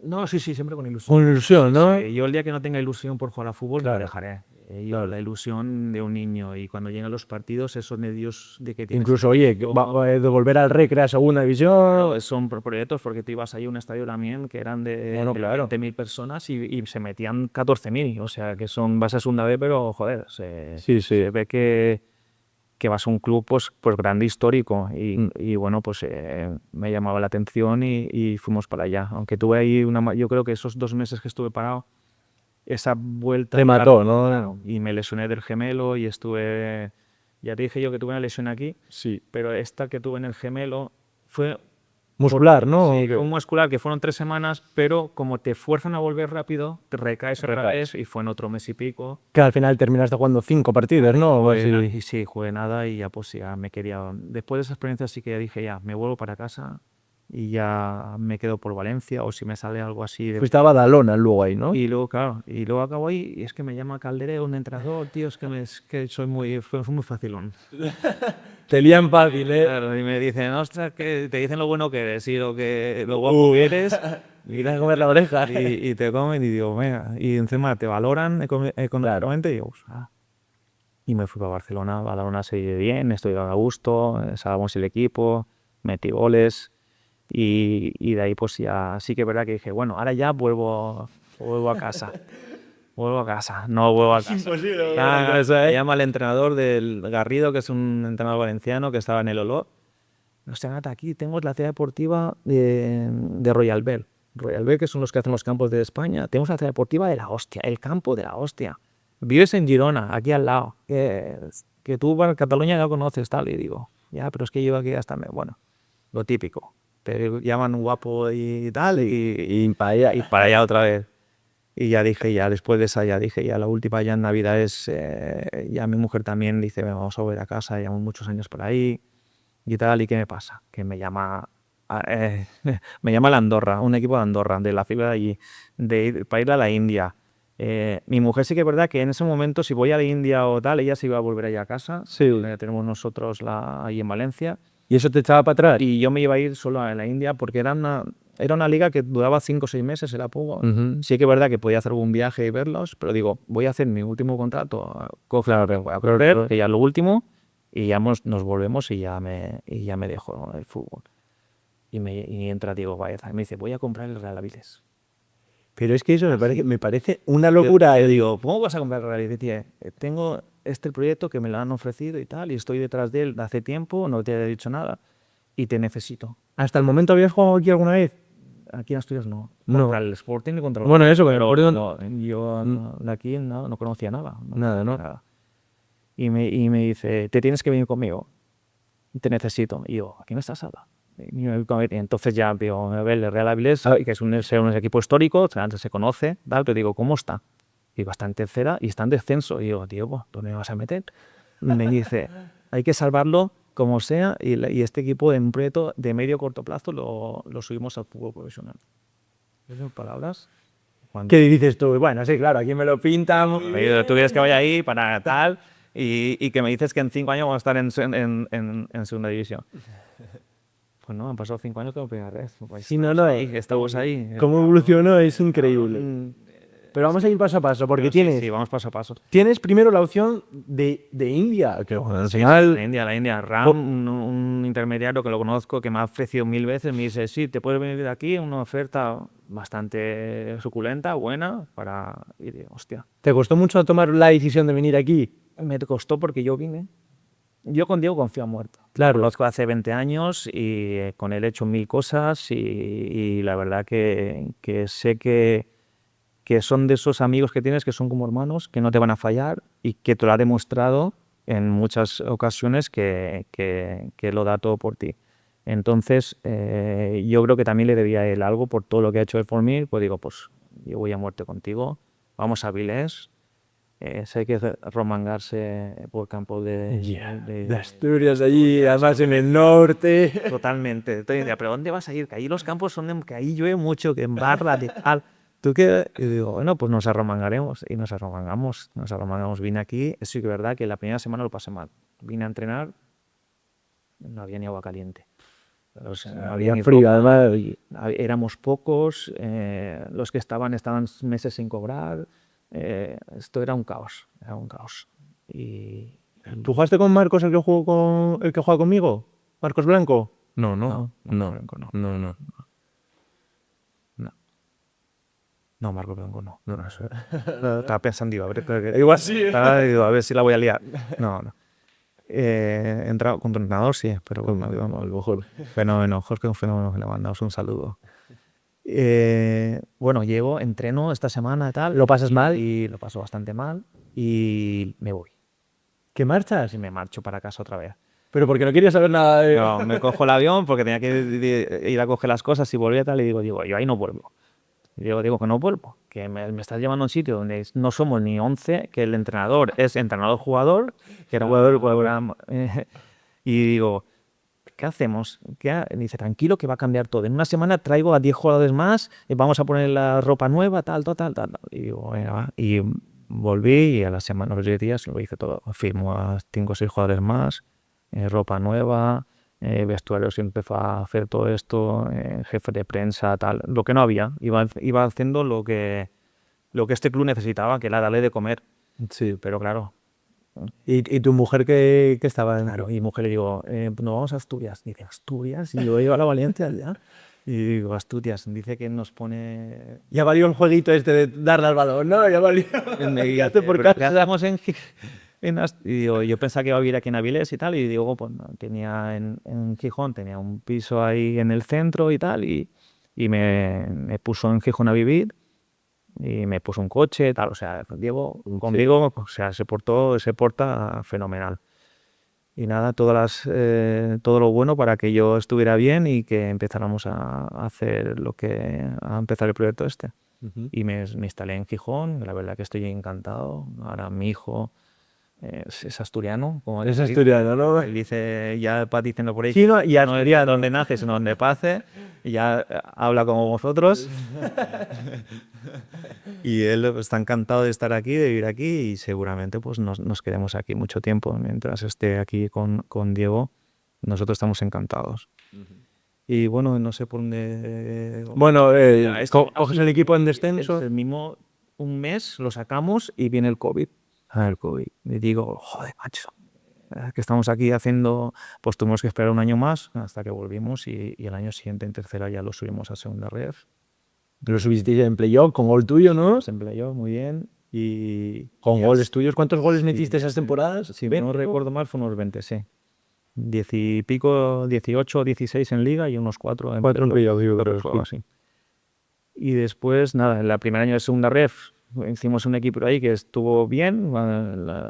No, sí, siempre con ilusión. con ilusión, no? Yo el día que no tenga ilusión por jugar a fútbol, no Claro. lo dejaré. La ilusión de un niño y cuando llegan los partidos, esos nervios de que tienes. Incluso, oye, de volver al Recre a segunda división. Son proyectos porque tú ibas ahí a un estadio también que eran de Bueno, claro. 20.000 personas y se metían 14.000. O sea, que vas a segunda B, pero joder, Sí, sí. se ve que vas a un club pues grande, histórico. Y bueno, pues me llamaba la atención y fuimos para allá. Aunque tuve ahí yo creo que esos 2 meses que estuve parado, esa vuelta... Te mató, ¿no? Y me lesioné del gemelo y estuve... Ya te dije yo que tuve una lesión aquí, Sí. pero esta que tuve en el gemelo fue... Muscular, ¿no? Sí, fue un muscular que fueron 3 semanas, pero como te fuerzan a volver rápido, te recaes otra vez y fue en otro mes y pico. Que al final terminaste jugando 5 partidos, ¿no? Pues, Sí. y sí, jugué nada y ya pues ya me quería... Después de esa experiencia sí que ya dije, ya, me vuelvo para casa y ya me quedo por Valencia o si me sale algo así de... Fuiste a Badalona luego ahí, ¿no? Y luego, claro, y luego acabo ahí y es que me llama Calderé, un entrenador, tío, es que soy muy facilón. Te lían fácil, ¿eh? Claro, y me dicen, ostras, que te dicen lo bueno que eres y lo guapo que eres. Mira a comer la oreja. Y te comen y digo, venga, y encima te valoran económicamente y digo, pues, Y me fui para Barcelona, Badalona se vive bien, estoy a gusto, salvamos el equipo, metí goles y de ahí pues ya sí que es verdad que dije, bueno, ahora ya vuelvo a casa. Vuelvo a casa, no vuelvo a casa. Imposible. Me llama el entrenador del Garrido, que es un entrenador valenciano que estaba en el Olot. No sé, Nata, aquí tengo la ciudad deportiva de Royal Bell. Royal Bell, que son los que hacen los campos de España. Tenemos la ciudad deportiva de la hostia, el campo de la hostia. Vives en Girona, aquí al lado. Que tú para Cataluña ya conoces, tal. Y digo, ya, pero es que yo aquí hasta... Bueno, lo típico. Te llaman guapo y tal, y para allá otra vez. Y ya dije, ya después de esa, ya dije, ya la última ya en Navidades, ya mi mujer también dice, "Venga, vamos a volver a casa, llevamos muchos años por ahí y tal, ¿y qué me pasa? Que me llama, me llama la Andorra, un equipo de Andorra, de la fibra de allí, para ir a la India. Mi mujer sí que es verdad que en ese momento, si voy a la India o tal, ella se iba a volver allá a casa, Sí. la tenemos nosotros ahí en Valencia, ¿Y eso te echaba para atrás? y yo me iba a ir solo a la India porque era una liga que duraba 5 o 6 meses, era poco. Sí que es verdad que podía hacer algún viaje y verlos, pero digo, voy a hacer mi último contrato, voy a correr, que ya es lo último, y ya nos volvemos y ya me dejo el fútbol. Y entra Diego Baeza y me dice, voy a comprar el Real Avilés. Pero es que eso me parece una locura. Yo digo, ¿cómo vas a comprar el Real Avilés? Dice, tengo este proyecto que me lo han ofrecido y tal, y estoy detrás de él hace tiempo, no te he dicho nada, y te necesito. ¿Hasta el momento habías jugado aquí alguna vez? Aquí en Asturias no. No. Contra el Sporting y contra el... Bueno, eso, que Pero el Sporting no, yo de aquí no conocía nada. Nada, ¿no? Nada. Y me dice, te tienes que venir conmigo. Te necesito. Y yo, ¿a quién estás ahora? Y entonces ya veo a ver el Real Avilés, que es un equipo histórico, antes se conoce, tal, pero digo, ¿cómo está? Y digo, está en tercera y está en descenso. Y digo, tío, ¿dónde me vas a meter? Y me dice, hay que salvarlo como sea, y este equipo en un proyecto de medio corto plazo lo subimos al fútbol profesional. ¿Esas palabras? ¿Qué dices tú? Bueno, sí, claro, aquí me lo pintan. Tú quieres que vaya ahí para tal, y que me dices que en 5 años vamos a estar en segunda división. Pues no, han pasado 5 años que no pega red. Pues Sí, no, estamos ahí. Cómo evolucionó es increíble. Pero vamos a ir paso a paso, porque Sí, vamos paso a paso. tienes primero la opción de India. Que, bueno, al final, La India. Ram, un intermediario que lo conozco, que me ha ofrecido 1000 veces, me dice, sí, te puedes venir de aquí, una oferta bastante suculenta, buena, y digo, hostia. ¿te costó mucho tomar la decisión de venir aquí? Me costó porque yo vine. Yo con Diego confío a muerto. Claro. Lo conozco hace 20 años y con él he hecho 1000 cosas, y la verdad que sé que son de esos amigos que tienes que son como hermanos, que no te van a fallar y que te lo ha demostrado en muchas ocasiones que lo da todo por ti. Entonces, yo creo que también le debía a él algo por todo lo que ha hecho él por mí. Pues digo, pues yo voy a muerte contigo, vamos a Avilés. Sé que es romangarse por campo de Asturias allí, además en el norte. Totalmente. Pero ¿dónde vas a ir? Que ahí los campos son que ahí llueve mucho, que en barra, de tal. ¿Tú qué? Y digo, bueno, pues nos arromangaremos. Y nos arromangamos. Vine aquí. Sí que es verdad que la primera semana lo pasé mal. Vine a entrenar, no había ni agua caliente. Había frío, además. Éramos pocos, los que estaban meses sin cobrar. Esto era un caos. Y ¿Tú jugaste con Marcos, el que juega conmigo? ¿Marcos Blanco? No. Blanco no. No, Marco Blanco no. No sé. Estaba pensando, a ver, Igual sí. a ver si la voy a liar. No. He entrado con tu entrenador, sí, pero a lo mejor. Fenómeno, Jorge, un fenómeno, que le mandamos un saludo. Bueno, entreno esta semana y tal. ¿Lo pasas mal? Y lo paso bastante mal y me voy. ¿Qué marchas? Y me marcho para casa otra vez. Pero porque no quería saber nada de... No, me cojo el avión porque tenía que ir a coger las cosas y volví a tal, y digo, yo ahí no vuelvo. Y digo que no vuelvo, que me estás llevando a un sitio donde no somos ni 11, que el entrenador es entrenador-jugador, que era jugador, y digo, ¿qué hacemos? Y dice, tranquilo, que va a cambiar todo. En una semana traigo a 10 jugadores más, y vamos a poner la ropa nueva, tal. Y digo, venga, va. Y volví, y a la semana, los 10 días, lo hice todo. Firmo a 5 o 6 jugadores más, ropa nueva, vestuario, se empezó a hacer todo esto, jefe de prensa, tal, lo que no había. Iba haciendo lo que este club necesitaba, que era darle de comer. Sí. Pero claro. ¿Y tu mujer que estaba en...? Claro, y mujer le digo, nos vamos a Asturias. Dice, ¿Asturias? Y yo iba a la Valencia ya. Y digo, Asturias. Dice que nos pone... Ya valió el jueguito este de darle al balón, ¿no? Ya valió. por casa. Estamos y digo, yo pensaba que iba a vivir aquí en Avilés y tal, y digo, pues no, tenía en Gijón, tenía un piso ahí en el centro y tal, y me puso en Gijón a vivir, y me puso un coche, tal, o sea, Diego, conmigo, o sea, se porta fenomenal. Y nada, todo lo bueno para que yo estuviera bien y que empezáramos a hacer a empezar el proyecto este. y me instalé en Gijón. La verdad que estoy encantado. Ahora mi hijo es asturiano. Como Es él dice. asturiano, ¿no? Él dice, ya va diciendo por ahí, Sí, no, y no es de donde nace, sino donde pase, y ya habla como vosotros. Y él está encantado de estar aquí, de vivir aquí, y seguramente pues nos quedemos aquí mucho tiempo. Mientras esté aquí con Diego, nosotros estamos encantados. Y bueno, no sé por dónde... Bueno, coges el equipo en descenso. El mismo un mes lo sacamos y viene el COVID. El COVID. Y digo, joder, macho, que estamos aquí haciendo, pues tuvimos que esperar un año más hasta que volvimos y el año siguiente en tercera ya lo subimos a segunda red. Lo subisteis en playoff con gol tuyo, ¿no? Se empleó muy bien y... Con y goles tuyos. ¿Cuántos goles sí, metiste esas temporadas? Si no recuerdo mal, fue unos 20, sí. 10 y pico, 18, 16 en liga y unos 4 en playoff, digo, creo que fue así. Y después, nada, en el primer año de segunda ref hicimos un equipo ahí que estuvo bien,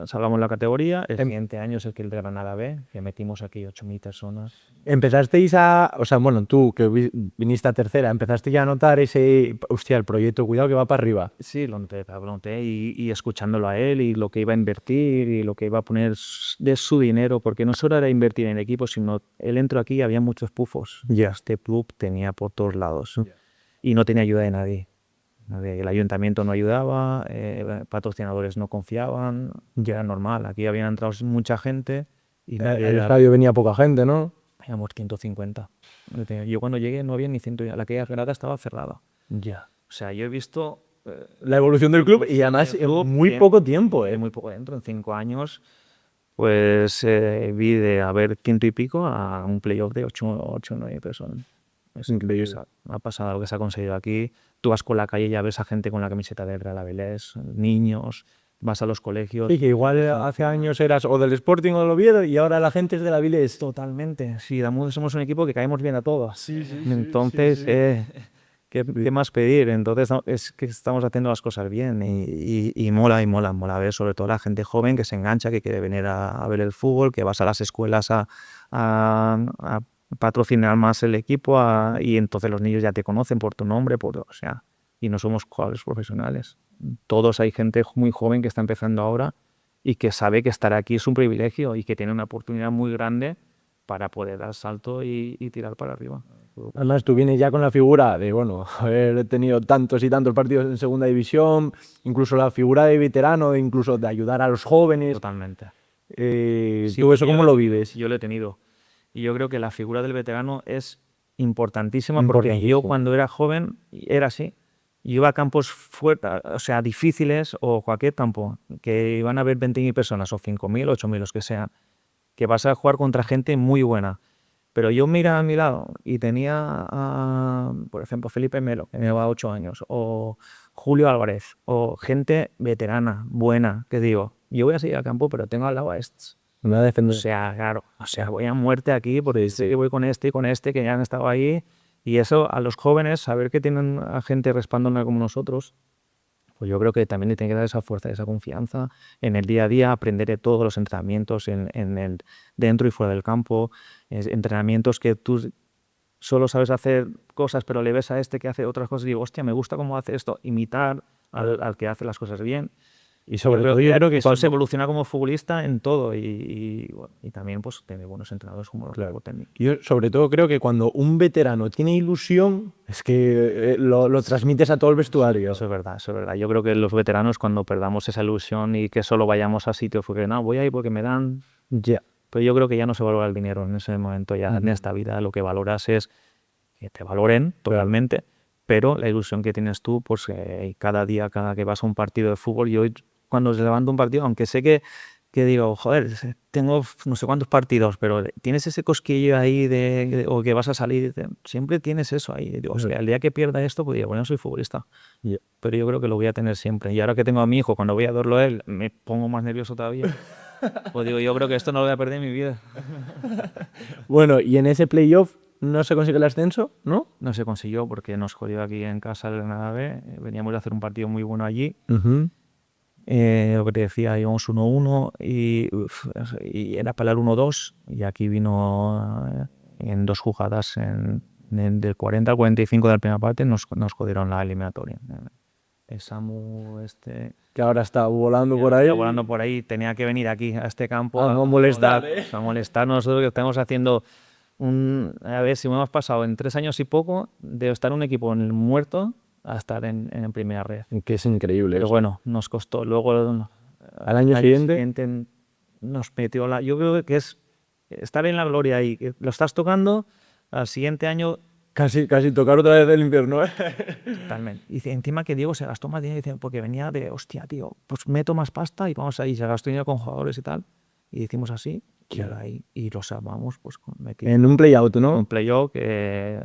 salvamos la categoría. El siguiente año es el que el de Granada B, que metimos aquí 8.000 personas. Empezasteis a... O sea, bueno, tú que viniste a tercera, empezaste ya a notar ese... Hostia, el proyecto, cuidado que va para arriba. Sí, lo noté y escuchándolo a él y lo que iba a invertir y lo que iba a poner de su dinero, porque no solo era invertir en el equipo, sino él entró aquí y había muchos pufos. Ya. Este club tenía por todos lados y no tenía ayuda de nadie. El ayuntamiento no ayudaba, patrocinadores no confiaban, ya era normal. Aquí habían entrado mucha gente y El estadio venía poca gente, ¿no? éramos 150. Yo cuando llegué no había ni 100, la que grada estaba cerrada. Ya. O sea, yo he visto La evolución del club y además en muy poco tiempo, muy poco dentro, en 5 años, pues vi de haber 100 y pico a un playoff de 8 o 9 personas. Es increíble. Ha pasado lo que se ha conseguido aquí. Tú vas con la calle y ya ves a gente con la camiseta del Real Avilés, niños, vas a los colegios. Sí, que igual hace años eras o del Sporting o del Oviedo y ahora la gente es del Avilés. Totalmente. Sí, somos un equipo que caemos bien a todos. Entonces, ¿qué más pedir? Entonces, es que estamos haciendo las cosas bien y mola ver sobre todo la gente joven que se engancha, que quiere venir a ver el fútbol, que vas a las escuelas a patrocinar más el equipo y entonces los niños ya te conocen por tu nombre, o sea, y no somos jugadores profesionales. Todos hay gente muy joven que está empezando ahora y que sabe que estar aquí es un privilegio y que tiene una oportunidad muy grande para poder dar salto y tirar para arriba. Además, tú vienes ya con la figura de, bueno, haber tenido tantos y tantos partidos en segunda división, incluso la figura de veterano, incluso de ayudar a los jóvenes. Totalmente. ¿Tú eso cómo lo vives? Yo lo he tenido. Y yo creo que la figura del veterano es importantísima porque yo cuando era joven era así. Yo iba a campos fuertes, o sea, difíciles o cualquier campo, que iban a haber 20.000 personas o 5.000, 8.000, los que sean, que vas a jugar contra gente muy buena. Pero yo miraba a mi lado y tenía, por ejemplo, Felipe Melo, que me llevaba 8 años, o Julio Álvarez, o gente veterana, buena, que digo, yo voy a seguir al campo, pero tengo al lado a estos. Me va a defender. O sea, claro, voy a muerte aquí porque sé que voy con este y con este que ya han estado ahí. Y eso a los jóvenes, saber que tienen a gente respaldándola como nosotros, pues yo creo que también le tiene que dar esa fuerza, esa confianza en el día a día, aprender de todos los entrenamientos en el dentro y fuera del campo, entrenamientos que tú solo sabes hacer cosas, pero le ves a este que hace otras cosas y digo, hostia, me gusta cómo hace esto, imitar al que hace las cosas bien. Y sobre todo yo creo que eso se evoluciona como futbolista en todo y también pues tiene buenos entrenadores como los claro. técnicos. Yo sobre todo creo que cuando un veterano tiene ilusión es que lo transmites a todo el vestuario. Eso es verdad, eso es verdad. Yo creo que los veteranos cuando perdamos esa ilusión y que solo vayamos a sitios porque no, voy ahí porque me dan... Ya. Pero yo creo que ya no se valora el dinero en ese momento. Ya en esta vida lo que valoras es que te valoren totalmente, pero la ilusión que tienes tú, pues cada día, cada que vas a un partido de fútbol, yo cuando se levanta un partido, aunque sé que digo, joder, tengo no sé cuántos partidos, pero tienes ese cosquillo ahí o que vas a salir, siempre tienes eso ahí. Digo, o sea, el día que pierda esto, pues digo, bueno, soy futbolista. Yeah. Pero yo creo que lo voy a tener siempre. Y ahora que tengo a mi hijo, cuando voy a verlo a él, me pongo más nervioso todavía. Pues digo, yo creo que esto no lo voy a perder en mi vida. Bueno, y en ese playoff no se consigue el ascenso, ¿no? No se consiguió porque nos jodió aquí en casa el Granada B. Veníamos de hacer un partido muy bueno allí. Lo que te decía, íbamos 1-1 y era para el 1-2 y aquí vino en 2 jugadas del 40 al 45 de la primera parte nos jodieron la eliminatoria. Samu, Que ahora está volando por ahí. volando por ahí, tenía que venir aquí, a este campo. A no molestar, A molestar. Nosotros que estamos haciendo a ver si hemos pasado en 3 años y poco de estar un equipo en el muerto a estar en primera red. Que es increíble. Pero eso. bueno, nos costó. Luego Al año siguiente nos metió la... Yo creo que es estar en la gloria y que lo estás tocando, al siguiente año casi tocar otra vez el infierno. totalmente. Y encima que Diego se gastó más dinero, dice, porque venía de, hostia, tío, pues meto más pasta y vamos ahí. Se gastó dinero con jugadores y tal. Y hicimos así y lo salvamos pues metí En un play-out, ¿no? un playoff que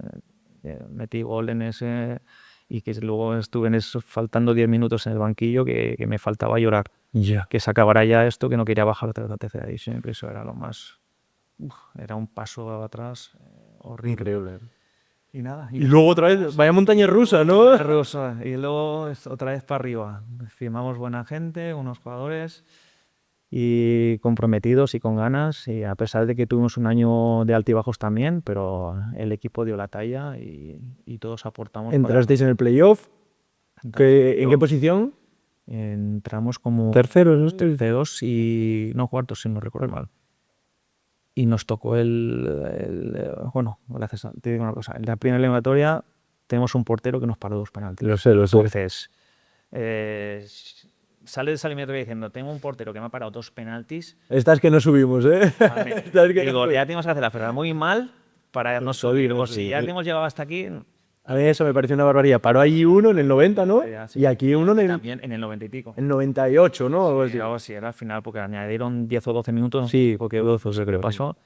metí gol en ese y que luego estuve en eso, faltando 10 minutos en el banquillo que me faltaba llorar. Ya. Que se acabara ya esto, que no quería bajar otra vez a tercera división, que eso era lo más... era un paso atrás horrible. Increíble. Y nada. Y luego otra vez, vaya montaña rusa, ¿no? Y luego otra vez para arriba. Firmamos buena gente, unos jugadores y comprometidos y con ganas. Y a pesar de que tuvimos un año de altibajos también, pero el equipo dio la talla y todos aportamos. Entrasteis en el playoff. ¿En qué posición? Entramos como Terceros, ¿no? terceros y no cuartos, si no recuerdo mal. Y nos tocó bueno, gracias te digo una cosa, en la primera eliminatoria tenemos un portero que nos paró 2 penaltis. Lo sé. Entonces, sale de esa eliminatoria diciendo, tengo un portero que me ha parado 2 penaltis. Estas que no subimos, ¿eh? Digo, ya tenemos que hacer la ferrada muy mal para no subir. O si ya hemos llegado hasta aquí... A mí eso me pareció una barbaridad. Paró allí uno en el 90, ¿no? Sí. Y aquí uno en el También en el 90 y pico. 98, ¿no? Algo así. Algo así, era al final, porque añadieron 10 o 12 minutos. Sí, porque 12 se creo. Pasó.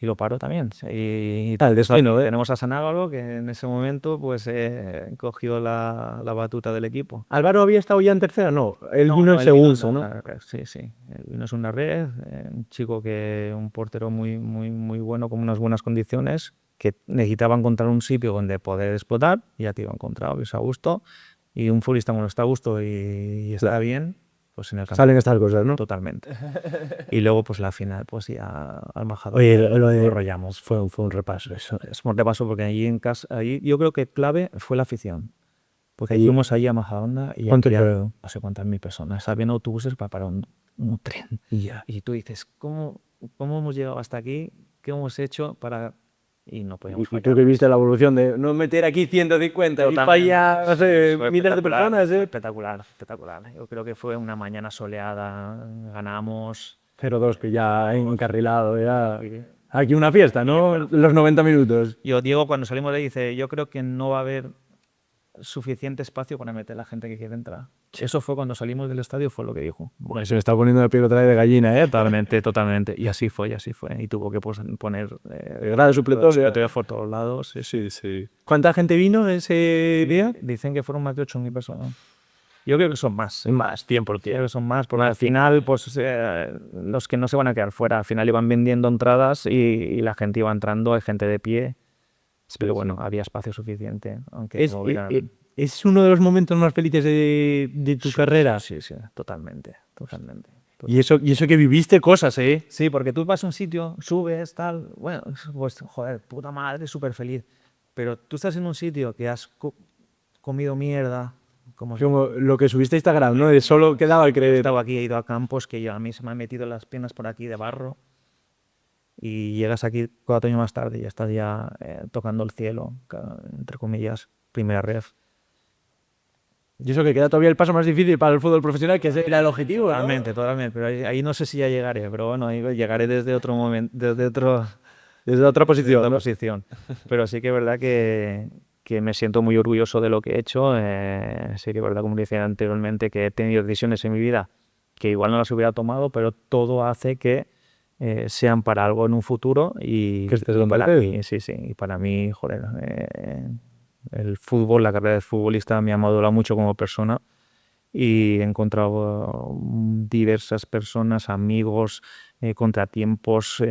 Y lo paró también. Y el destino, tenemos a Sanágalo, que en ese momento pues cogió la batuta del equipo. ¿Álvaro había estado ya en tercera? No, él vino en segundo, ¿no? Sí. Él vino en segunda red, un chico un portero muy, muy, muy bueno, con unas buenas condiciones, que necesitaba encontrar un sitio donde poder explotar, y ya te iba a encontrar, a gusto. Y un futbolista cuando está a gusto y está bien, pues en el campo. Salen estas cosas, ¿no? Totalmente. Y luego, pues la final, pues ya al majador. Oye, lo de Rollamos fue un repaso. Eso. Es un repaso porque allí en casa, yo creo que clave fue la afición. Porque allí fuimos allí a Majadahonda y había no sé cuántas mil personas. Habían autobuses para parar un tren. Y tú dices, ¿cómo hemos llegado hasta aquí? ¿Qué hemos hecho para...? Y no podíamos fallar. Y tú que viste la evolución de no meter aquí 150 y para allá, no sé, miles de personas. Espectacular. Yo creo que fue una mañana soleada, ganamos... 0-2, que ya encarrilado, ya... Aquí una fiesta, ¿no? Los 90 minutos. Diego, cuando salimos de ahí, dice, yo creo que no va a haber suficiente espacio para meter la gente que quiere entrar. Eso fue cuando salimos del estadio, fue lo que dijo. Bueno, se me está poniendo de piel otra vez de gallina, ¿eh? Totalmente. Y así fue. Y tuvo que poner grado supletorio por todos lados. Sí. ¿Cuánta gente vino ese día? Dicen que fueron más de 8.000 personas. Yo creo que son más. Más, 100%. Creo que son más, porque al final, pues los que no se van a quedar fuera, al final iban vendiendo entradas y la gente iba entrando, hay gente de pie. Pero bueno, había espacio suficiente. Aunque ¿Es uno de los momentos más felices de tu carrera? Sí, totalmente. Y eso que viviste cosas, ¿eh? Sí, porque tú vas a un sitio, subes, tal, bueno, pues joder, puta madre, súper feliz. Pero tú estás en un sitio que has comido mierda. Como lo que subiste a Instagram, ¿no? De solo quedaba el crédito. He estado aquí, he ido a campos que a mí se me han metido las piernas por aquí de barro. Y llegas aquí 4 años más tarde y ya estás tocando el cielo, entre comillas, primera ref. Y eso que queda todavía el paso más difícil para el fútbol profesional, que era el objetivo, ¿no? Totalmente, pero ahí no sé si ya llegaré, pero bueno, ahí llegaré desde otro momento, desde otra posición. Pero sí que es verdad que me siento muy orgulloso de lo que he hecho. Sí que es verdad, como decía anteriormente, que he tenido decisiones en mi vida que igual no las hubiera tomado, pero todo hace que sean para algo en un futuro y para mí, joder, el fútbol, la carrera de futbolista me ha madurado mucho como persona y he encontrado diversas personas, amigos, contratiempos,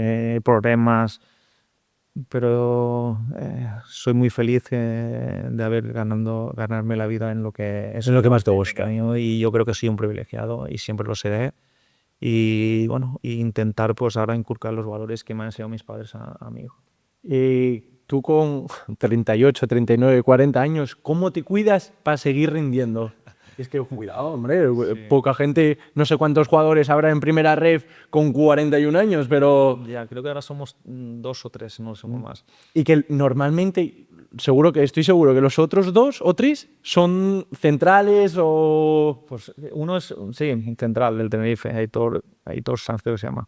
problemas, pero soy muy feliz de haber ganarme la vida en lo que es lo que más te gusta. Y yo creo que soy un privilegiado y siempre lo seré. Y bueno, intentar pues ahora inculcar los valores que me han enseñado mis padres a mi hijo. tú con 38, 39, 40 años, ¿cómo te cuidas para seguir rindiendo? Es que cuidado, hombre, poca gente, no sé cuántos jugadores habrá en primera ref con 41 años, pero... Ya, creo que ahora somos 2 o 3, no somos más. Y que normalmente, estoy seguro que los otros 2 o 3 son centrales o... Pues uno es, sí, central del Tenerife, Aitor Sanz creo que se llama.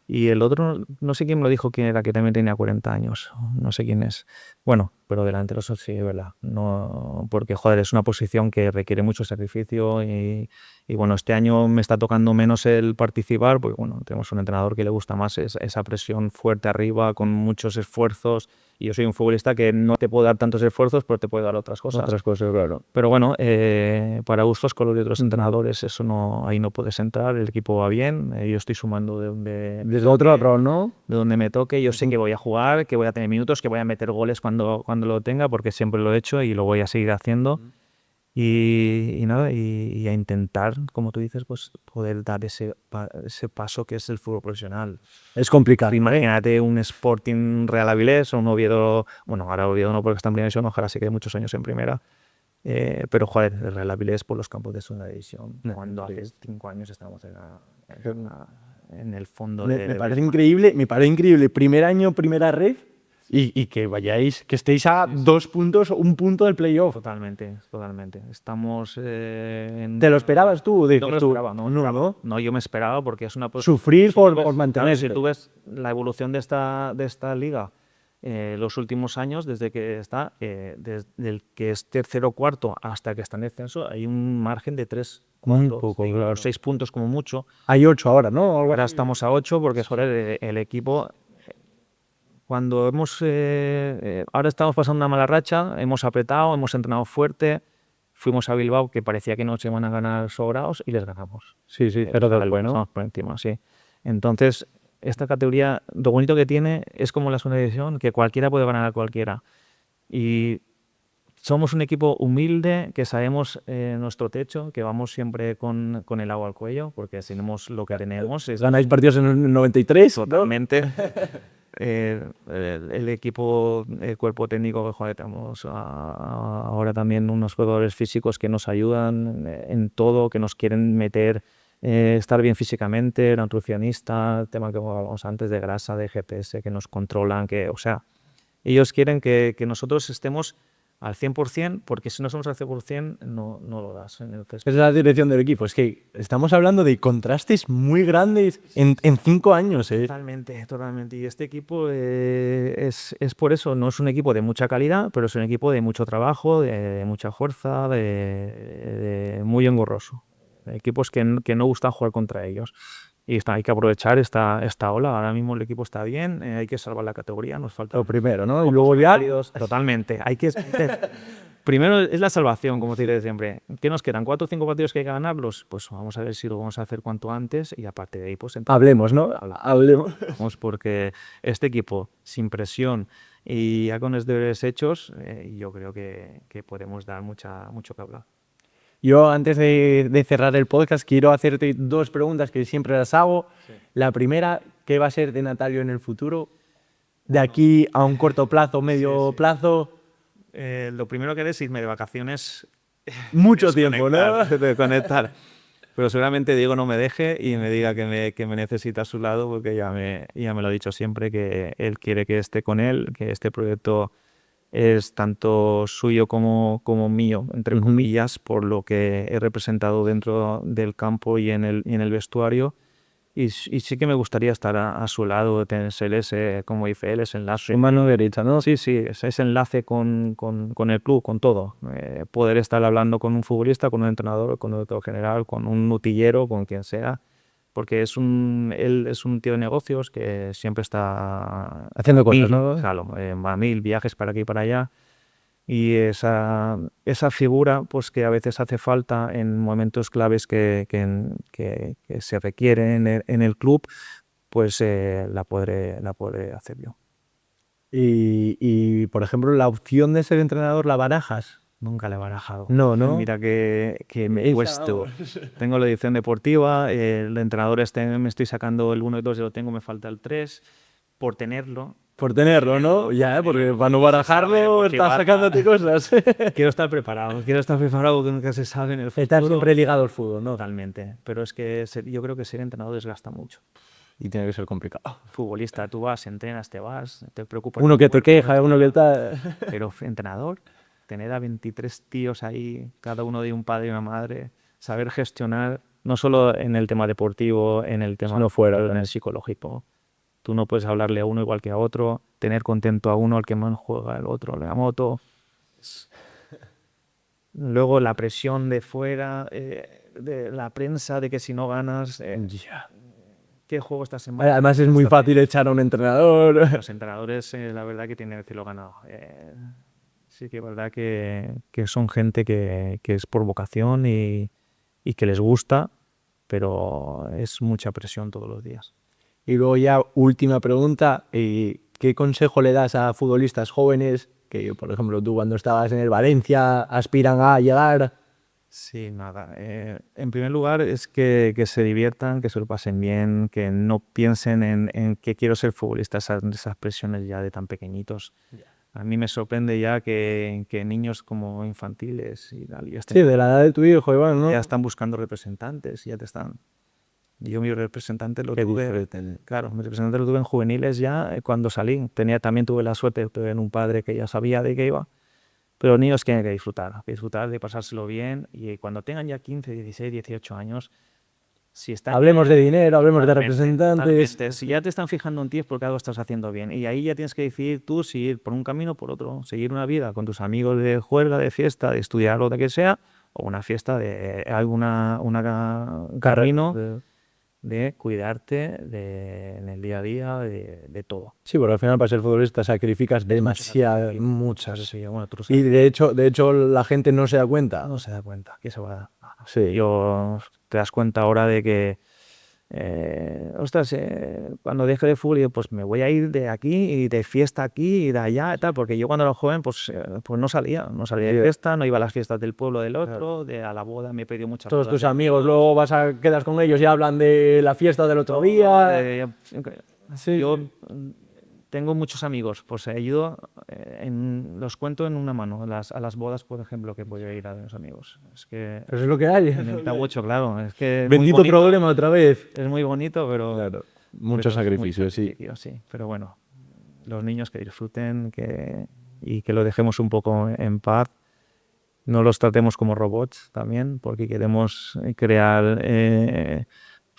Y el otro, no sé quién me lo dijo, quién era, que también tenía 40 años. No sé quién es. Bueno, pero delantero eso sí, es verdad. No, porque, joder, es una posición que requiere mucho sacrificio y bueno, este año me está tocando menos el participar, porque bueno, tenemos un entrenador que le gusta más esa presión fuerte arriba, con muchos esfuerzos. Y yo soy un futbolista que no te puedo dar tantos esfuerzos, pero te puedo dar otras cosas. Otras cosas, claro. Pero bueno, para gustos, color de otros entrenadores, eso no, ahí no puedes entrar, el equipo va bien, yo estoy sumando Desde otro rol, ¿no? de donde me toque, yo sé que voy a jugar, que voy a tener minutos, que voy a meter goles cuando lo tenga, porque siempre lo he hecho y lo voy a seguir haciendo. Y nada, y a intentar, como tú dices, pues poder dar ese paso que es el fútbol profesional. Es complicado. Imagínate un Sporting Real Avilés o un Oviedo, bueno, ahora Oviedo no porque está en primera división, ojalá se quede muchos años en primera, pero joder, el Real Avilés por los campos de segunda división, cuando hace 5 años estábamos en el fondo Me parece increíble. Primer año, primera red y que vayáis, que estéis a 2 puntos, 1 punto del playoff. Totalmente. Estamos ¿Te lo esperabas tú? No me lo esperaba, no, yo me esperaba porque es una... Sufrir por mantenerse. Si tú ves la evolución de esta liga los últimos años, desde que está, desde el que es tercero o cuarto hasta que está en descenso, hay un margen de 3, 4, 6 puntos como mucho. Hay 8 ahora, ¿no? Ahora estamos a 8 porque joder, el equipo... Cuando ahora estamos pasando una mala racha, hemos apretado, hemos entrenado fuerte, fuimos a Bilbao, que parecía que no se iban a ganar sobrados, y les ganamos. Sí, pero bueno, estamos por encima, sí. Entonces, esta categoría, lo bonito que tiene es como la segunda división, que cualquiera puede ganar a cualquiera. Y somos un equipo humilde, que sabemos nuestro techo, que vamos siempre con el agua al cuello, porque tenemos lo que tenemos. Ganáis partidos en el 93. Totalmente. El equipo, el cuerpo técnico, joder, tenemos ahora también unos jugadores físicos que nos ayudan en todo, que nos quieren meter, estar bien físicamente, nutricionista, tema que hablábamos antes de grasa, de GPS, que nos controlan, o sea, ellos quieren que nosotros estemos al 100%, porque si no somos al 100% no lo das. Es la dirección del equipo. Es que estamos hablando de contrastes muy grandes en 5 años. Totalmente. Y este equipo es por eso, no es un equipo de mucha calidad, pero es un equipo de mucho trabajo, de mucha fuerza, de muy engorroso. Equipos que no gustan jugar contra ellos. Y hay que aprovechar esta ola. Ahora mismo el equipo está bien, hay que salvar la categoría, nos falta... Lo primero, ¿no? Y luego ya... Totalmente. Primero es la salvación, como te diré siempre. ¿Qué nos quedan? 4 o 5 partidos que hay que ganarlos. Pues vamos a ver si lo vamos a hacer cuanto antes y aparte de ahí, pues... Hablemos, ¿no? Hablemos. Porque este equipo, sin presión y ya con los deberes hechos, yo creo que podemos dar mucho que hablar. Yo, antes de cerrar el podcast, quiero hacerte 2 preguntas que siempre las hago. Sí. La primera, ¿qué va a ser de Natalio en el futuro? De aquí a un corto plazo, medio plazo. Lo primero que haré es irme de vacaciones. Mucho tiempo, ¿no? Desconectar. Pero seguramente Diego no me deje y me diga que me necesita a su lado, porque ya me lo ha dicho siempre, que él quiere que esté con él, que este proyecto es tanto suyo como mío, entre comillas, por lo que he representado dentro del campo y en el vestuario. Y sí que me gustaría estar a su lado, ser ese, como dice él, ese enlace. Mano derecha, ¿no? Sí, ese enlace con el club, con todo. Poder estar hablando con un futbolista, con un entrenador, con un director general, con un utillero, con quien sea. Porque él es un tío de negocios que siempre está haciendo cosas, ¿no? Claro, va a 1000 viajes para aquí y para allá. Y esa figura, pues que a veces hace falta en momentos claves que se requieren en el club, pues la podré hacer yo. Y, por ejemplo, la opción de ser entrenador, ¿la barajas? Nunca le he barajado. No. Mira que me he puesto. Tengo la edición deportiva, el entrenador me estoy sacando el 1 y 2, ya lo tengo, me falta el 3. Por tenerlo. Por tenerlo, ¿no? Ya, porque para no barajarlo estás sacándote cosas. Quiero estar preparado porque nunca se sabe en el futuro. Estás siempre ligado al fútbol, ¿no? Totalmente, pero es que yo creo que ser entrenador desgasta mucho. Y tiene que ser complicado. Futbolista, tú vas, entrenas, te preocupas. Uno por que tu te cuerpo, queja, uno que tal. Pero entrenador, tener a 23 tíos ahí, cada uno de un padre y una madre, saber gestionar, no solo en el tema deportivo, en el tema Sino fuera, en el psicológico. Tú no puedes hablarle a uno igual que a otro, tener contento a uno al que más juega, el otro le da moto. Luego la presión de fuera, de la prensa, de que si no ganas, ¿qué juego esta semana? Además es muy fácil echar a un entrenador. Los entrenadores, la verdad que tienen el cielo ganado. Sí que es verdad que son gente que es por vocación y que les gusta, pero es mucha presión todos los días. Y luego ya, última pregunta, ¿qué consejo le das a futbolistas jóvenes que, por ejemplo, tú cuando estabas en el Valencia aspiran a llegar? Sí, nada. En primer lugar es que se diviertan, que se lo pasen bien, que no piensen en que quiero ser futbolista, esas presiones ya de tan pequeñitos. A mí me sorprende ya que niños como infantiles y tal, Sí, de la edad de tu hijo, Iván, ¿no? ya están buscando representantes, ya te están... Yo mi representante lo tuve, claro, mi representante lo tuve en juveniles ya cuando salí. También tuve la suerte de tener un padre que ya sabía de qué iba. Pero los niños tienen que disfrutar de pasárselo bien y cuando tengan ya 15, 16, 18 años, si están... Hablemos de dinero, hablemos de Totalmente, representantes. totalmente. Si ya te están fijando en ti es porque algo estás haciendo bien y ahí ya tienes que decidir tú si ir por un camino o por otro, seguir una vida con tus amigos de juerga, de fiesta, de estudiar o de que sea, o una fiesta de alguna camino de cuidarte en el día a día de todo. Sí, porque al final para ser futbolista sacrificas demasiado, muchas. Sí, bueno, tú lo Y sabes. de hecho la gente no se da cuenta. No se da cuenta que se va a dar. Sí. Te das cuenta ahora de que, cuando deje de fútbol, pues me voy a ir de aquí y de fiesta aquí y de allá y tal, porque yo cuando era joven, pues no salía de fiesta, no iba a las fiestas del pueblo del otro, a la boda me he pedido muchas Todos bodas. tus amigos luego quedas con ellos y hablan de la fiesta del otro día. Sí. Yo tengo muchos amigos, pues he ido, los cuento en una mano, a las bodas, por ejemplo, que voy a ir a los amigos. Es que Eso es lo que hay. en el 8, claro, es que es muy Bendito bonito, problema otra vez. es muy bonito, pero... Claro. pero Mucho es muy sacrificio, sí. sacrificio, sí. Pero bueno, los niños que disfruten y que lo dejemos un poco en paz. No los tratemos como robots también, porque queremos crear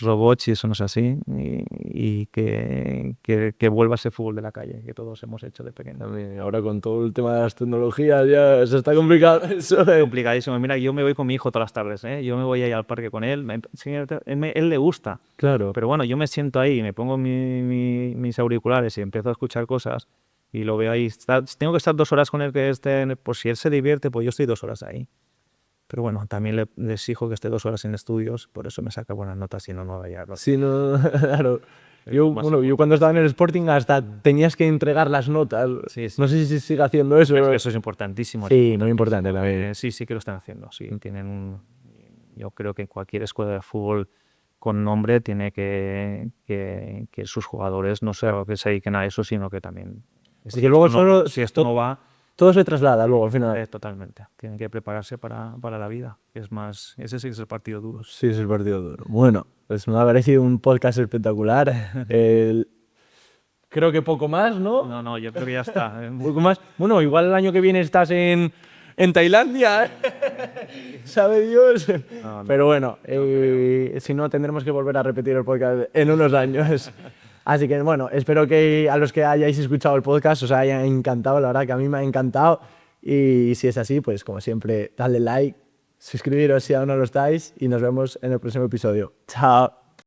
robots y eso no es así. Y que vuelva ese fútbol de la calle que todos hemos hecho de pequeños. También, ahora con todo el tema de las tecnologías ya se está complicado eso. Complicadísimo. Mira, yo me voy con mi hijo todas las tardes, ¿eh? Yo me voy ahí al parque con él. Él le gusta. Claro. Pero bueno, yo me siento ahí, me pongo mis auriculares y empiezo a escuchar cosas y lo veo ahí. Tengo que estar 2 horas con él, pues si él se divierte, pues yo estoy 2 horas ahí. Pero bueno, también le exijo que esté 2 horas en estudios, por eso me saca buenas notas y no vaya. Sí, no, claro. Yo cuando estaba en el Sporting hasta tenías que entregar las notas. Sí. No sé si sigue haciendo eso. Eso es importantísimo. Sí, muy importante también. Sí que lo están haciendo. Sí, yo creo que en cualquier escuela de fútbol con nombre tiene que sus jugadores no solo que se dediquen a eso, sino que también... Si luego si esto no va... Todo se traslada luego al final. Totalmente. Tienen que prepararse para la vida. Ese sí es el partido duro. Sí, es el partido duro. Bueno, pues me ha parecido un podcast espectacular. Creo que poco más, ¿no? No, yo creo que ya está. Poco más. Bueno, igual el año que viene estás en Tailandia. ¿Sabe Dios? No. Pero bueno, si no, tendremos que volver a repetir el podcast en unos años. Así que bueno, espero que a los que hayáis escuchado el podcast os haya encantado, la verdad que a mí me ha encantado. Y si es así, pues como siempre, dadle like, suscribiros si aún no lo estáis y nos vemos en el próximo episodio. Chao.